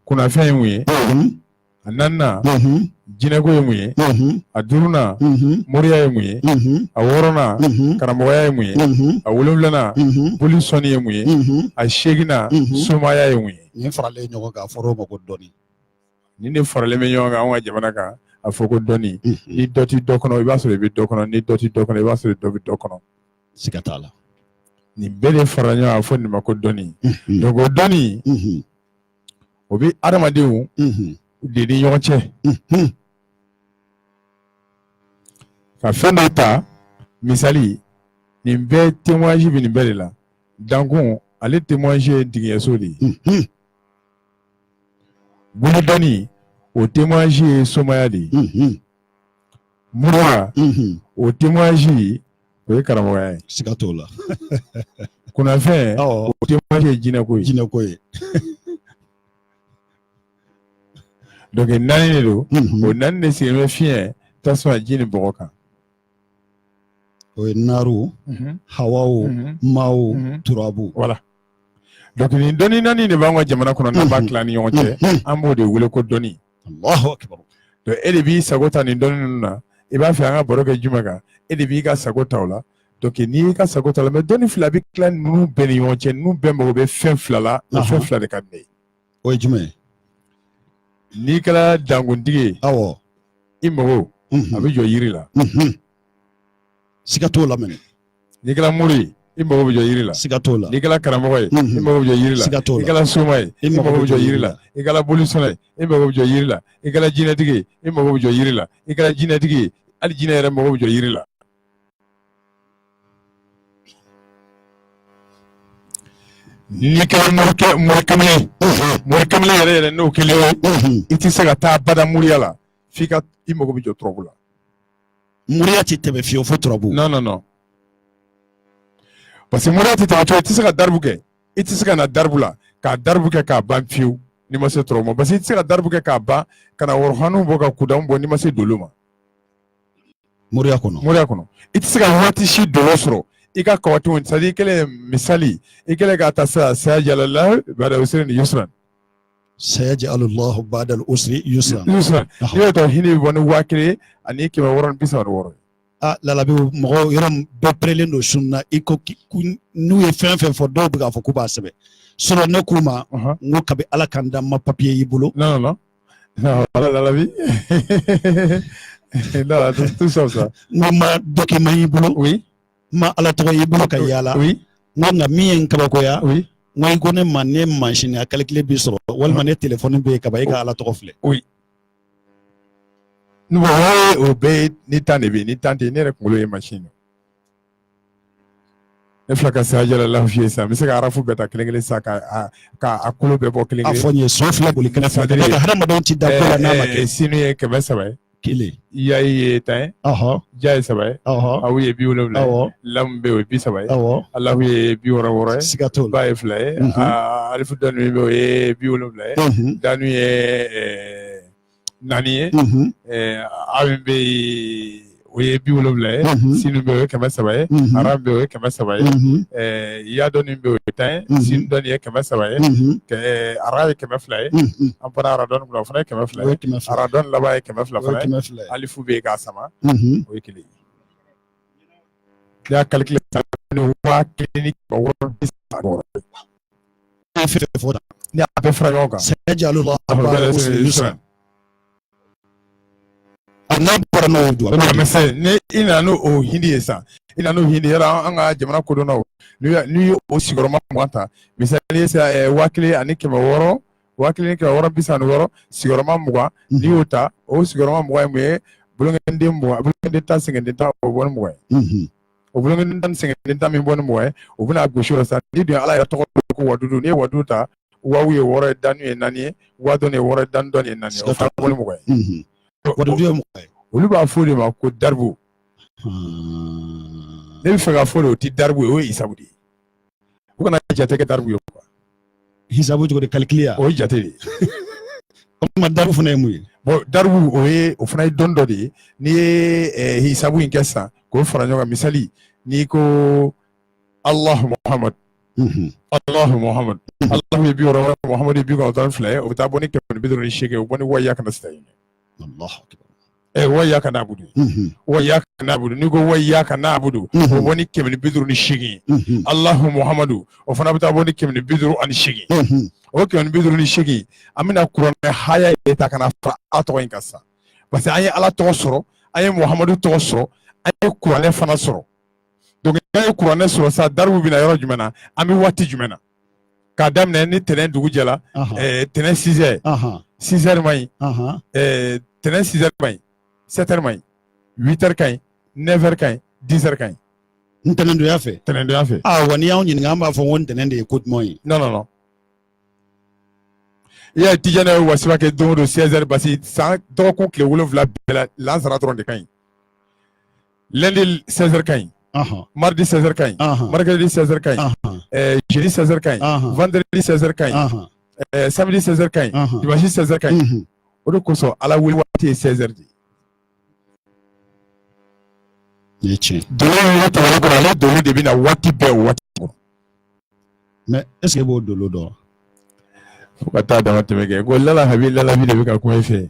kunnafɛn ye mun ye a naaninan jinɛko ye mun ye a duurunan moriya ye mun ye a wɔɔrɔnan karamɔgɔya ye mun ye a wolonfilanan boli sɔnni ye mun ye a seeginan somaya ye mun ye nin faralen ɲɔgɔn kan a fɔra o ma ko dɔɔnin ni ne faralen bɛ ɲɔgɔn kan anw ka jamana kan a fɔ ko dɔɔnin ni dɔ ti dɔ kɔnɔ i b'a sɔrɔ i bɛ dɔ kɔnɔ ni dɔ ti dɔ kɔnɔ i b'a sɔrɔ dɔ bɛ dɔ kɔnɔ siga t'a la nin bɛɛ de farala ɲɔgɔn kan fɔ nin ma ko dɔɔnin donc o dɔɔnin o bɛ adamadenw de ni ɲɔgɔn cɛ ka fɛn dɔ ta misali nin bɛɛ témoignage bɛ nin bɛɛ de la dankun ale témoignage ye ntigiɲɛso de ye bolo dɔɔnin o témoignage ye somaya de ye mura o témoignage o ye karamɔgɔya ye siga t'o la kunnafɛn o témoignage ye jinɛko ye donc naani de don o naani de sigilen bɛ fiɲɛ tasuma ji ni bɔgɔ kan o ye naaru hawaw maaw turabu voilà donc nin dɔnni naani de b'an ka jamana kɔnɔ n'an b'a tila ni ɲɔgɔn cɛ an b'o de wele ko dɔnni Allahu akbar donc e de b'i sago ta nin dɔnni ninnu na i b'a fɛ an ka baro kɛ jumɛn kan e de b'i ka sago ta o la donc n'i ka sago t'a la mais dɔnni fila bɛ tila ninnu bɛɛ ni ɲɔgɔn cɛ ninnu bɛɛ mago bɛ fɛn fila la o fɛn fila de ka di ne ye. O ye jumɛn ye? N'i kɛra dankuntigi ye awɔ i mago a bɛ jɔ yiri la. siga t'o la mɛnɛ. N'i kɛra mori ye i mago bɛ jɔ yiri la. siga t'o la. N'i kɛra karamɔgɔ ye i mago bɛ jɔ yiri la. siga t'o la. I kɛra soma ye i mago bɛ jɔ yiri la. I kɛra bolisɔn ye i mago bɛ jɔ yiri la. I kɛra jinɛtigi ye i mago bɛ jɔ yiri la. I kɛra jinɛtigi ye hali jinɛ yɛrɛ mago bɛ jɔ yiri la. N'i kɛra mori kamalen yɛrɛ yɛrɛ n'o kelen ye i tɛ se ka taa bada moriya la f'i ka i mago bɛ jɔ turabu la. moriya tɛ tɛmɛ fiyewu fo turabu. non parce que moriya tɛ tɛmɛ cogo i tɛ se ka daribu kɛ i tɛ se ka na daribu la k'a daribu kɛ k'a ban fiyewu n'i ma se turabu ma parce que i tɛ se ka daribu kɛ k'a ban ka na wɔrɔfaniw bɔ ka kudanw bɔ n'i ma se dolo ma. moriya kɔnɔ i tɛ se ka waati si dolo sɔrɔ i ka kawatenw c'est à dire i kɛlen misali i kɛlen k'a ta sisan sayajalalahu ba'da usrin yusran. sayaj'alullahu ba'da al-usri yusran. i b'a dɔn hinɛ bɛ bɔ ni 1000 ani 636. Lalabi mɔgɔ yɔrɔ bɛɛ perelen don sun na i ko n'u ye fɛn fɛn fɔ dɔw bɛ k'a fɔ k'u b'a sɛbɛn sinon ne k'u ma n ko kabi ala kan da ma papier y'i bolo. non Lalabi non tout ça n ko ma document y'i bolo. oui. ma ala tɔgɔ y'i bolo ka yaala. oui. n ko nka min ye n kabakoya. oui. n ko i ko ne ma ne mansin a calcule bi sɔrɔ walima ne téléphone bɛ yen kaba i ka ala tɔgɔ filɛ. oui. o bɛɛ ni tan de bɛ yen ni tan tɛ yen ne yɛrɛ kunkolo ye mansin ye. ne filɛ ka sayajalalahu f'i ye sisan n bɛ se ka arafu bɛɛ ta kelen kelen sisan k'a kolo bɛɛ bɔ kelen kelen. a fɔ n ye sɔn fila boli kɛnɛ fila de hadamadenw ti da ko la n'a ma kɛ. sinu ye 300 ye. kelen. yayi ye 10 ye. ja ye 7 ye. awu ye 70 ye. lamu bɛ o ye 30 ye. alahu ye 66 ye. siga t'o la. ba ye 2 ye. alifu danu bɛ o ye 70 ye. danu ye 4 ye. awi bɛ o ye 70 ye. sinu bɛ o ye 300 ye. aram bɛ o ye 300 ye. ya dɔnni bɛ o ye 10 ye. sinu dɔnni ye 300 ye. ara ye 200 ye. an fana ara dɔnni bila o fana ye 200 ye. ara dɔnni laban ye 200 fana ye. alifu bɛ yen k'a sama. o ye kelen ye. ne y'a calculé ni 1000 ni 666. ne y'a bɛɛ fara ɲɔgɔn kan. sayaj'alullahu ba'da al-usri yusran. n'a bɔra n'o don ne i nana n'o hindi ye sisan i nana n'o hindi yɛrɛ an ka jamana kodɔnnaw n'u ye o sigiyɔrɔma 20 ta misali ye sisan 1600 1636 sigiyɔrɔma 20 n'i y'o ta o sigiyɔrɔma 20 ye mun ye bolonkɛden 20 bolonkɛden tan sɛgɛnden tan o bɔ ni 20 ye o bolonkɛden tan sɛgɛnden tan min bɔ ni 20 ye o bɛna gosi o la sisan n'i dun ye ala yɛrɛ tɔgɔ ko wadudu n'i ye wadudu ta wawu ye 6 ye danu ye 4 ye wadɔn ye 6 ye danu dɔn ye 4 ye o fana bɔ ni 20 ye. wadudu ye mɔgɔ ye. olu b'a fɔ de ma ko daribu. ne bɛ fɛ ka fɔ de o ti daribu ye o ye hisabu de ye. u kana jate kɛ daribu ye quoi. hisabu cogo de calcule ya. o ye jate de ye. o tuma daribu fana ye mun ye. bon daribu o fana ye dɔnni dɔ de ye n'i ye hisabu in kɛ sisan k'o fara ɲɔgɔn kan misali n'i ko alahu muhamadu. alahu muhamadu. alahu ye 60 muhamadu ye 92 ye o bɛ taa bɔ ni 158 o bɔ ni waya kana sita yen. wayaka na'budu wayaka na'budu ni ko wayaka na'budu o bɔ ni 158 Allahu Muhammadu o fana bɛ taa bɔ ni 158 o 158 an bɛna kuranɛ haya ye ta kana fara a tɔgɔ in kan sisan parce que an ye ala tɔgɔ sɔrɔ an ye Muhammadu tɔgɔ sɔrɔ an ye kuranɛ fana sɔrɔ donc an ye kuranɛ sɔrɔ sisan daribu bɛna yɔrɔ jumɛn na an bɛ waati jumɛn na k'a daminɛ ni tɛnɛn dugu jɛla tɛnɛn 6 heures 6 heures man ɲi tɛnɛn 6 heures man ɲi 7 heures man ɲi 8 heures ka ɲi 9 heures ka ɲi 10 heures ka ɲi. ntɛnɛndonya fɛ. tɛnɛndonya fɛ. wa n'i y'anw ɲininka an b'a fɔ ko ntɛnɛn de ye ko duman ye. non i y'a ye Tijani ye wasiba kɛ don o don 16 heures parce que san dɔgɔkun tile 7 bɛɛ la lansara dɔrɔn de ka ɲi. lundi 16 heures ka ɲi. mardi 16 heures ka ɲi. mercredi 16 heures ka ɲi. jeudi 16 heures ka ɲi. vendredi 16 heures ka ɲi. samedi 16 heures ka ɲi. dimanche 16 heures ka ɲi. o de kosɔn ala wele waati ye 16 heures de ye. ye tiɲɛ. dolo yɛrɛ tɛmɛnen kɔrɔ ale dolo de bɛ na waati bɛɛ o waati kɔrɔ. mais est ce que i b'o dolo dɔn. fo ka taa dama tɛmɛ kɛ ko lalahabi de bɛ ka kuma i fɛ.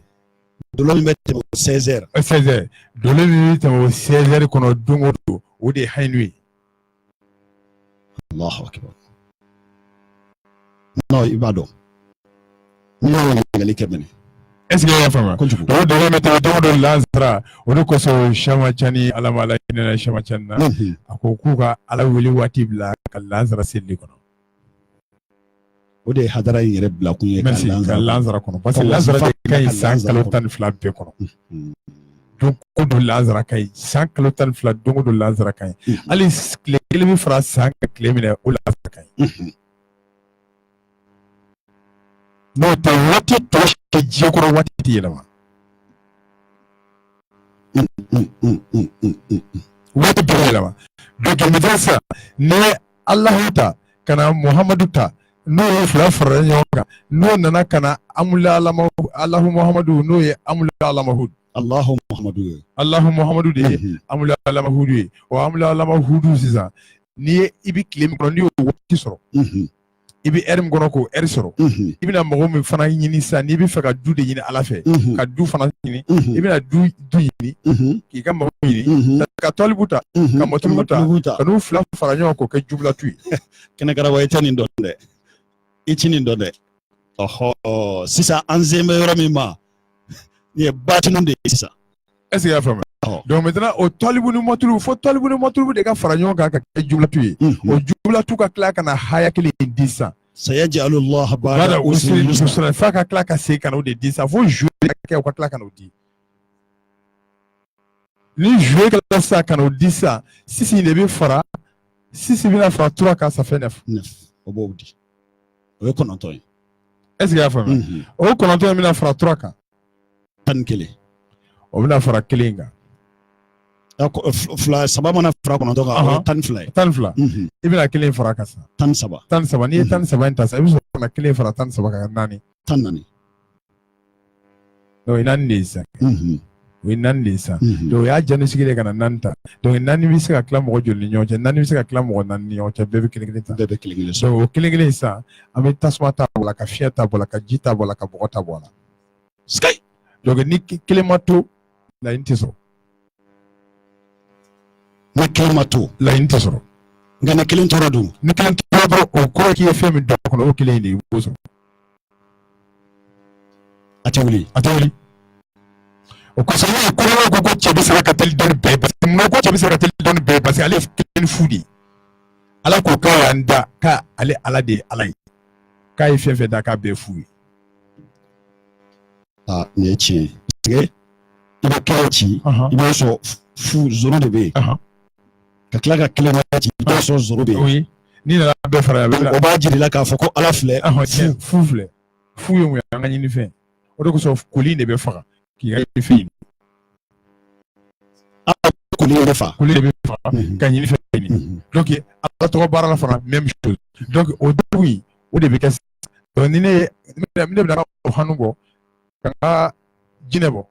dolo min bɛ tɛmɛ 16 heures. 16 heures dolo min bɛ tɛmɛ 16 heures kɔnɔ don o don o de ye hayinu ye. Allahu akbar. No ibado. No ngali kemene. Est-ce que ya fama? Do meta do lazra wono ko so shama chani alama la ina shama channa akokuka ala wili watibla kal lazra silli kono. Ode hadara yere bla kunye kal lazra kono parce que lazra kay 100 kalotan flab be kono. Donc do lazra kay 100 kalotan flab do lazra kay ali klemi fra 100 klemi ne o lazra kay. No te wati to ke jikoro wati yelama wati yelama donc madrasa ne Allah ta kana Muhammadu ta no fla faranya no nana kana amula alama Allahu Muhammadu no ye amula alama hud Allahu Muhammadu de amula alama hud wa amula alama hud sisa ni ibi claim ko ni wati soro ibi erim gono ko eri soro ibina mago mi fana yini sa ni bi faka du de yini ala fe ka du fana yini ibina du yini ki ka mago yini ka tolibuta ka motulubuta ka no fla fara nyo ko ke jubla tui kene gara way tani ndonde itini ndonde oho sisa anzeme yorami ma ni batinunde sisa est-ce que ya fama donc maintenant au tolibu ni motulu fo tolibu ni motulu de ka fara nyo ka jubla tui o jubla tu ka kla kana haya kili disa sayajalu Allah ba'da usri yusra fa ka kla ka se kana de disa fo jouer ka kla kana di ni jouer ka sa kana disa si ne be fara si bina fara 3 ka ça fait 9 obodi o kononto est-ce que ya fama o kononto bina fara 3 ka tan kele o bina fara kelinga fla saba mana fara kononto ka tan fla ibina kelen fara ka sa tan saba ni tan saba inta sa ibiso na kelen fara tan saba ka nani no inani nisa winan lisa do ya jani sigile kana nanta do nani bisa ka klam mo jolni nyoche nani bisa ka klam mo nani nyoche bebe kilingi so kilingi sa ame tasmata wala ka fiata wala ka jita wala ka bogota wala sky do ni kilemato la intiso na kilemato la intiso ngana kilin toradu ni kan toradu o ko ki femi do ko o kilini boso atawli o ko sama ko chebisa ka tel don be parce que mo ko chebisa ka tel don be parce que ale ken fudi ala ko ka anda ka ale ala de alai ka yi fefe da ka be fudi ne chi ke iba kachi iba so fu zoro de be ka kila ka kile mati iba so zoro be oui ni na be fara o ba jiri la ka foko ala fle fu yo ya ngani ni fe o do ko so kuli de be fara ki ga fi kuli de fa ka ni fe ni donc ala to bara la fara même chose donc au début o de be ka donc ni ne na hanugo ka jinebo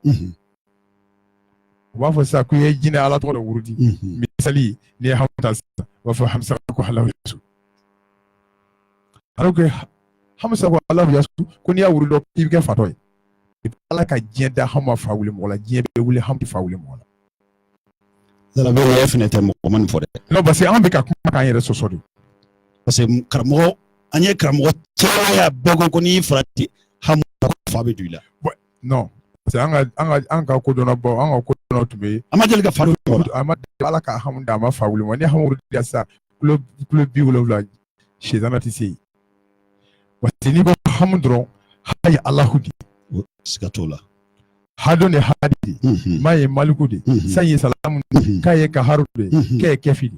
wa fa sa ku ye jine ala to wurudi misali ni hamta wa fa hamsa ko halaw yasu alors que hamsa ko halaw yasu ko ni ya wurudo ki ke fatoy ala ka jenda hama fawule mo la jebe wule hamti fawule mo la la be fenete mo man fode non parce que an be ka kuma kan yere sosodo parce que karamo anye karamo taya bego ko ni frati hamu ko fabe duila non c'est an ka ko dona bo an ko dona tube amadel ka faru amad ala ka hamda ma fawule mo ni hamu dia sa club bi wala wala shezana tisi watini ko hamdro hay allahudi sikatola hadone hadidi maye malikudi sanye salamu kaye ka harude ke kefidi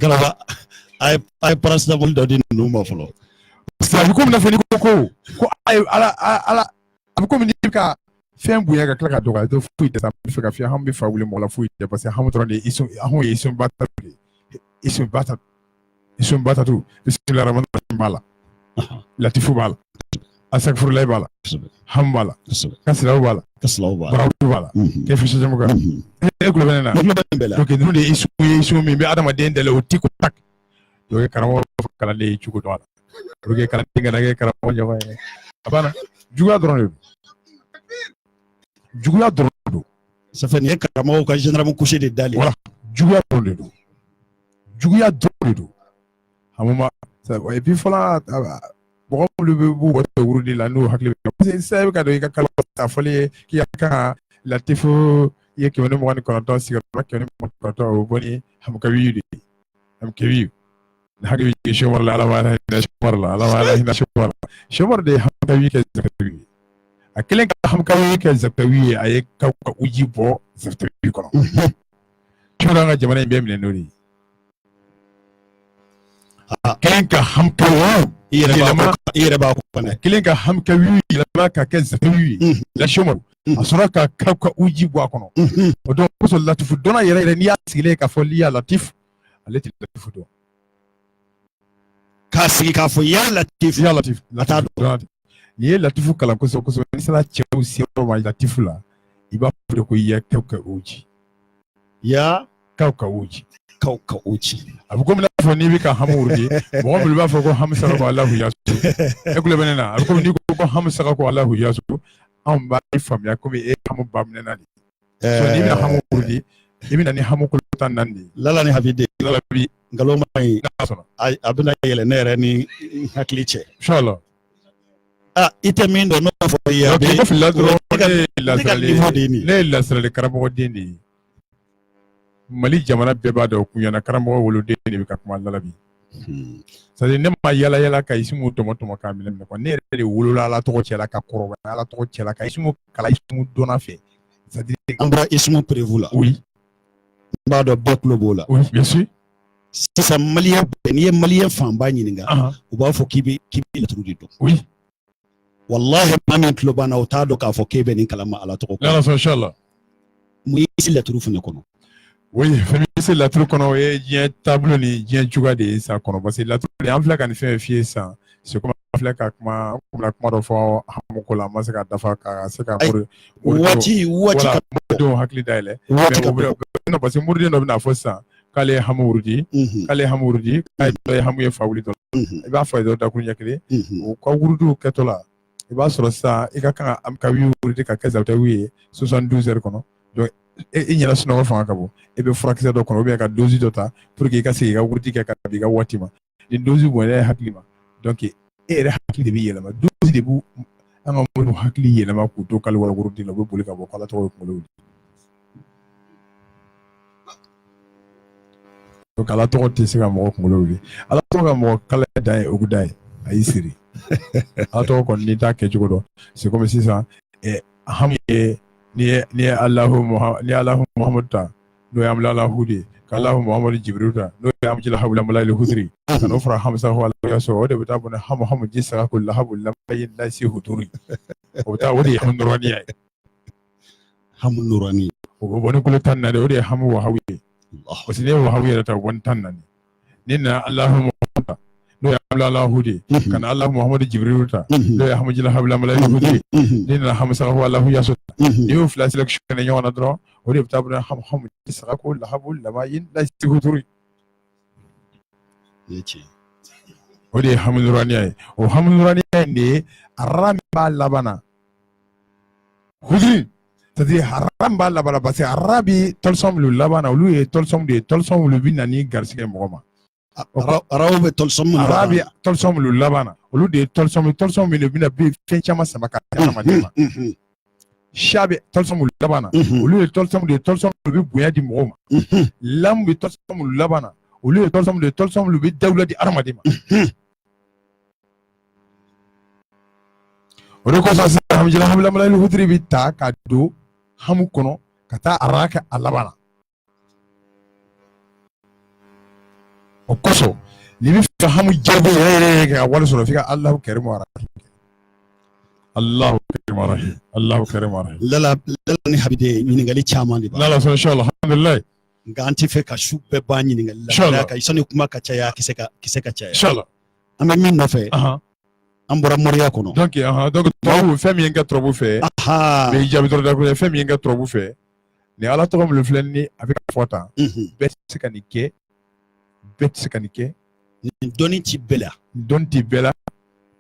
kala ba ay paracetamol do din numa folo sabi ko na fani ko ay ala am ko ni ka fem buya ka klaka do ka do fu de sa fi ka fi hambi fa wule mo la fu de parce que hamutron de isu bata tu bismillah rahman rahim bala latifu bala asakfurullah bala hambala kasraw bala barawu bala ke fi jamu ka e ko benena donc nous de isu mi be adama de ndele o tiku tak do karamo kala le chugo do ala do kala tinga nage karamo jawa abana juga drone ça fait ni karamɔgɔw ka généralement couché de dali voilà juguya dɔrɔn de don juguya dɔrɔn de don hamuma et puis fɔla mɔgɔ minnu bɛ b'u ka wurudi la n'u hakili bɛ parce que sisan i bɛ ka dɔn i ka kalo ta fɔli ye k'i ka kan ka latifu i ye 129 sigiyɔrɔma 129 o bɔ ni hamukawiyu de ye hamukawiyu hakili bɛ shomar la ala b'a hinɛ shomar la ala b'a hinɛ shomar la shomar de ye hamukawiyu kɛ zakatawi ye a kelen ka hamukawiyu kɛ zakatawi ye a ye ka uji bɔ zakatawi kɔnɔ cogo an ka jamana in bɛɛ minɛ n'o de ye kelen ka hamukawiyu yɛrɛ b'a ko fana kelen ka hamukawiyu yɛlɛma ka kɛ zakatawi ye la shomar a sɔrɔ ka uji bɔ a kɔnɔ o don kosɔn latifu dɔnna yɛrɛ yɛrɛ n'i y'a sigilen k'a fɔ n'i y'a latifu ale tɛ latifu dɔn k'a sigi k'a fɔ ya latifu a t'a dɔn n'i ye latifu kalan kosɛbɛ kosɛbɛ n'i sera cɛw se yɔrɔ ma latifu la i b'a fɔ de ko ya kaw ka uji ya kaw ka uji kaw ka uji a bɛ komi n'a fɔ n'i bɛ ka hamu wurudi mɔgɔ minnu b'a fɔ ko hamu saga ko alahu yasu e kulo bɛ ne na a bɛ komi n'i ko hamu saga ko alahu yasu anw b'a faamuya komi e hamu ba minɛna de n'i bɛna hamu wurudi i bɛna ni hamu kolo 14 de lala ni habide lala bi ngalon ma yi a bɛna yɛlɛ ne yɛrɛ ni hakili cɛ inshallah i tɛ min dɔn n'o fɔ i ye ne ye lasirali karamɔgɔ den de ye Mali jamana bɛɛ b'a dɔn kunyana karamɔgɔ woloden de bɛ ka kuma lalabi c'est à dire ne ma yala yala ka isimu tɔmɔ k'a minɛ minɛ quoi ne yɛrɛ de wolola ala tɔgɔ cɛla ka kɔrɔbaya ala tɔgɔ cɛla ka isimu kala isimu dɔnna fɛ c'est à dire an bɔra isimu prévu la oui n b'a dɔn bɛɛ tulo b'o la oui bien sûr sisan maliyɛn bɛɛ n'i ye maliyɛn fanba ɲininka u b'a fɔ k'i bɛ laturu de dɔn oui wallahi maa min tulo b'an na o t'a dɔn k'a fɔ k'e bɛ nin kalama ala tɔgɔ kɔnɔ inshallah mun y'i si laturu fana kɔnɔ oui fɛn min se laturu kɔnɔ o ye diɲɛ taabolo ni diɲɛ cogoya de ye sa kɔnɔ parce que laturu an filɛ ka nin fɛn fɛn f'i ye sisan c'est comme an filɛ ka kuma dɔ fɔ hamuko la an ma se ka dafa ka se ka waati ka denw hakili dayɛlɛ parce que muruden dɔ bɛna fɔ sisan k'ale ye hamu wurudi k'ale ye hamu wurudi k'ale ye hamu ye fa wuli dɔ i b'a fɔ ye dɔrɔn dakuru ɲɛ kelen o ka wurudiw kɛtɔ la i b'a sɔrɔ sisan i ka kan ka wurudi ka kɛ zabutawi ye 72 heures kɔnɔ donc i ɲɛna sunɔgɔ fanga ka bɔ i bɛ furakisɛ dɔ kɔnɔ ou bien ka dosi dɔ ta pour que i ka se k'i ka wurudi kɛ ka bɛn i ka waati ma ni dosi bɔnna hakili ma donc e yɛrɛ hakili de bɛ yɛlɛma dosi de b'u an ka mɔgɔw hakili yɛlɛma k'u to k'ale wala wurudi la u bɛ boli ka bɔ k'ala tɔgɔ ye kunkolo wuli donc ala tɔgɔ tɛ se ka mɔgɔ kunkolo wuli ala tɔgɔ ka mɔgɔ kala dan ye ogu da ye a y'i siri ala tɔgɔ kɔni n'i t'a kɛ cogo dɔn c'est comme sisan hamu ye ni ye alahu muhammadu ta n'o ye alahu de ka alahu muhammadu jibrilu ta n'o ye amjila habula malayil hudri ka n'o fara hamsa ko ala ya so o de bɛ taa bɔnɛ hamu ji saga ko lahabu lamayin lasi huduri o bɛ taa o de ye hamu nuraniya ye hamu nurani o bɛ bɔ ni kulo 14 de o de ye hamu wahabu ye parce que ne ye wahabu yɛrɛ ta o bɔ ni 14 ni nana alahu muhammadu ta n'o ye alahu de ka na alahu muhammadu jibrilu ta n'o ye amjila habula malayil hudri ni nana hamsa ko alahu ya so n'i y'o fila sélectionné ɲɔgɔn na dɔrɔn o de bɛ taa bɔnɛ hamu ji saga ko lahabu lamayin lasi huduri o de ye hamu nuraniya ye o hamu nuraniya in de ye ara min b'a laban na hudri c'est-à-dire haram b'a laban na parce que ara bi tɔlisɔn minnu laban na olu ye tɔlisɔn de ye tɔlisɔn minnu bɛ na ni garisɛgɛ mɔgɔ ma araw bɛ tɔlisɔn minnu ara bi tɔlisɔn minnu laban na olu de ye tɔlisɔn minnu bɛ na fɛn caman sama ka di adamaden ma sa bɛ tɔlisɔn minnu laban na olu ye tɔlisɔn de ye tɔlisɔn minnu bɛ bonya di mɔgɔw ma lamu bɛ tɔlisɔn minnu laban na olu ye tɔlisɔn de ye tɔlisɔn minnu bɛ dawula di adamaden ma o de kɔsɔn sisan hamjila hamlamalali hudiri bɛ ta ka don hamu kɔnɔ ka taa ara kɛ a laban na o kosɔn n'i bɛ fɛ ka hamu jaabi yɛrɛ kɛ ka wari sɔrɔ f'i ka alahu karimu arahi alahu karimu arahi alahu karimu arahi lala ni habide ɲininkali caman de b'a lala sɔn inshallah alhamdulilayi nka an tɛ fɛ ka su bɛɛ ban ɲininkali la ka sani kuma ka caya kisɛ ka caya inshallah an bɛ min nɔfɛ an bɔra moriya kɔnɔ donc tubabu fɛn min ye n kɛ turabu fɛ mais jaabi dɔrɔn dakuru fɛn min ye n kɛ turabu fɛ ni ala tɔgɔ minnu filɛ ni a bɛ ka fɔ tan bɛɛ tɛ se ka nin kɛ bɛɛ tɛ se ka nin kɛ nin dɔnni ti bɛɛ la dɔnni ti bɛɛ la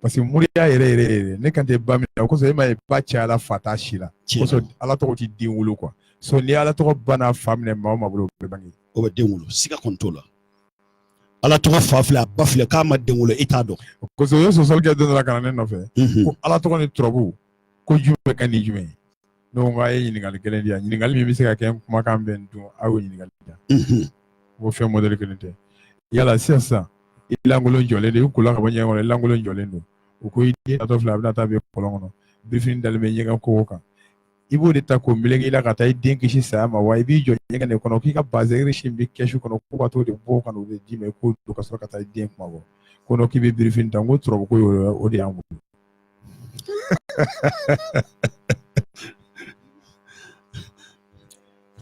parce que moriya yɛrɛ ne kan tɛ ba min na o kosɔn e ma ye ba cayala fa t'a si la kosɔn ala tɔgɔ ti den wolo quoi so ni ala to bana famne ma bolo be bangi o be denwolo siga kontola ala to fa fila ba fila ka ma denwolo itado ko so yo so sol ke don la kana no fe ko ala to ni trobu ko jume kan ni jume no nga yi ni gal gelen dia ni gal mi bi se ka ken kuma kan ben do awu ni gal dia wo fe model kelente yala sasa ilangolo njole de kula ka banya ngole ilangolo njole ndo ko ide to fla bla ta be kolongo briefing dal me nyega ko ka ibo de ta ko milengi la ka ta iden kishi sa ma wa ibi jo nyega ne kono ki ka bazeri shimbi keshu kono ko to de bo kan de di me ko to ka so ka ta iden kuma bo kono ki be briefing tango tro ko yo o de angu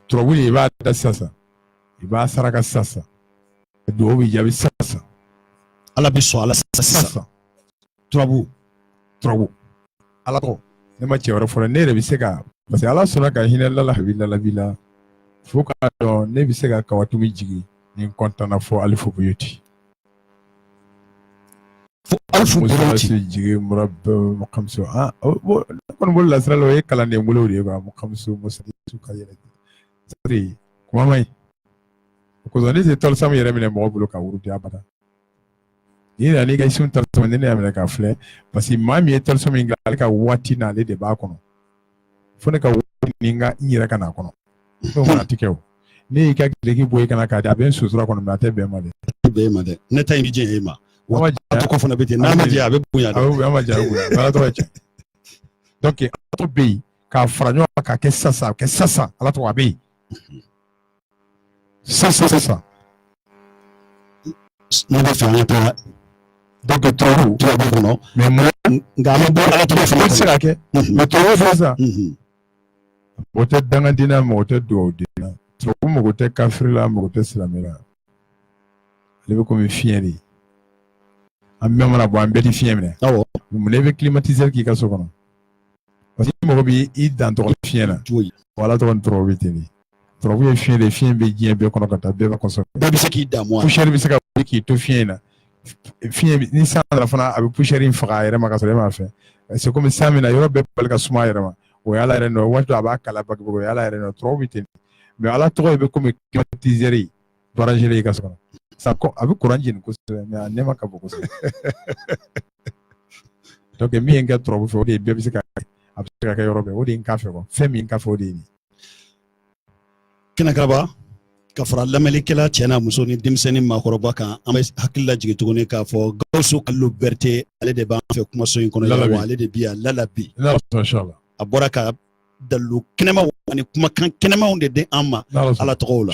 tro wuli ba da sasa iba saraka sasa do bi jabi sasa ala bi so ala sasa trobu ala to ne ma cewre fo ne re bi sega parce que ala sona ka hinel la habila la bila fo ka do ne bi sega ka watu mi jigi ni kontana fo alifu bu yoti fo alifu bu yoti jigi murabba mu khamsu kon bol la sala lo e kala ne mulo de ba mu khamsu musadi su ka yele sari kuma mai ko zone se tol sam yere mine mo bulo ka wuruti abada ni na ni ga sun tol sam ne ne ka fle parce que mami e tol sam ngal ka wati na le de ba kono fo ne ka wati ni nga nyira kana kono to ma tikew ni ka de ki boy kana ka da ben susura kono ma te be ma de ne tay ni je ma wa to ko fona beti na ma je abe bunya de ma je abu ala to eche donc to be ka franyo ka ke sasa ala to abe ça. Nous va faire un peu. Donc, tu as dit non. Mais moi, c'est là que. Mais tu as ça. Peut-être dans un dîner, peut-être deux dîners. Tu as comme peut-être café là, peut-être c'est la meilleure. Elle veut comme une fière. En même temps, on a beau un petit fière. Ah ouais. Vous me l'avez climatisé qui casse au coin. Parce que moi, il dans ton fière. Oui. Voilà, tu vas trop vite. Trobu ye fiye de fiye be jiye be kono kata be ba konso be se ki damu pusher bi se ka ki to fiye na fiye ni sa la fana abi pusher in faga yere ma ka so le ma fe c'est comme ça mina yoro be pal ka suma yere ma o yala yere no wato aba kala ba go yala yere no trobu tin mais ala to be comme climatiseri barangere ka so ça ko abi courant ko mais ne ma ka boko so donc mi nga trobu fo de be se ka abi se ka yoro be o de in ka fe ko femi in ka fo de ni kina graba ka fara lamelikela cena muso ni dimseni makoroba kan an bɛ hakilila jigin tuguni k'a fɔ Gawusu Kalilu Berete ale de b'an fɛ kumaso in kɔnɔ wa ale de bi a lalabi a bɔra ka dalu kɛnɛmaw ani kumakan kɛnɛmaw de di an ma ala tɔgɔw la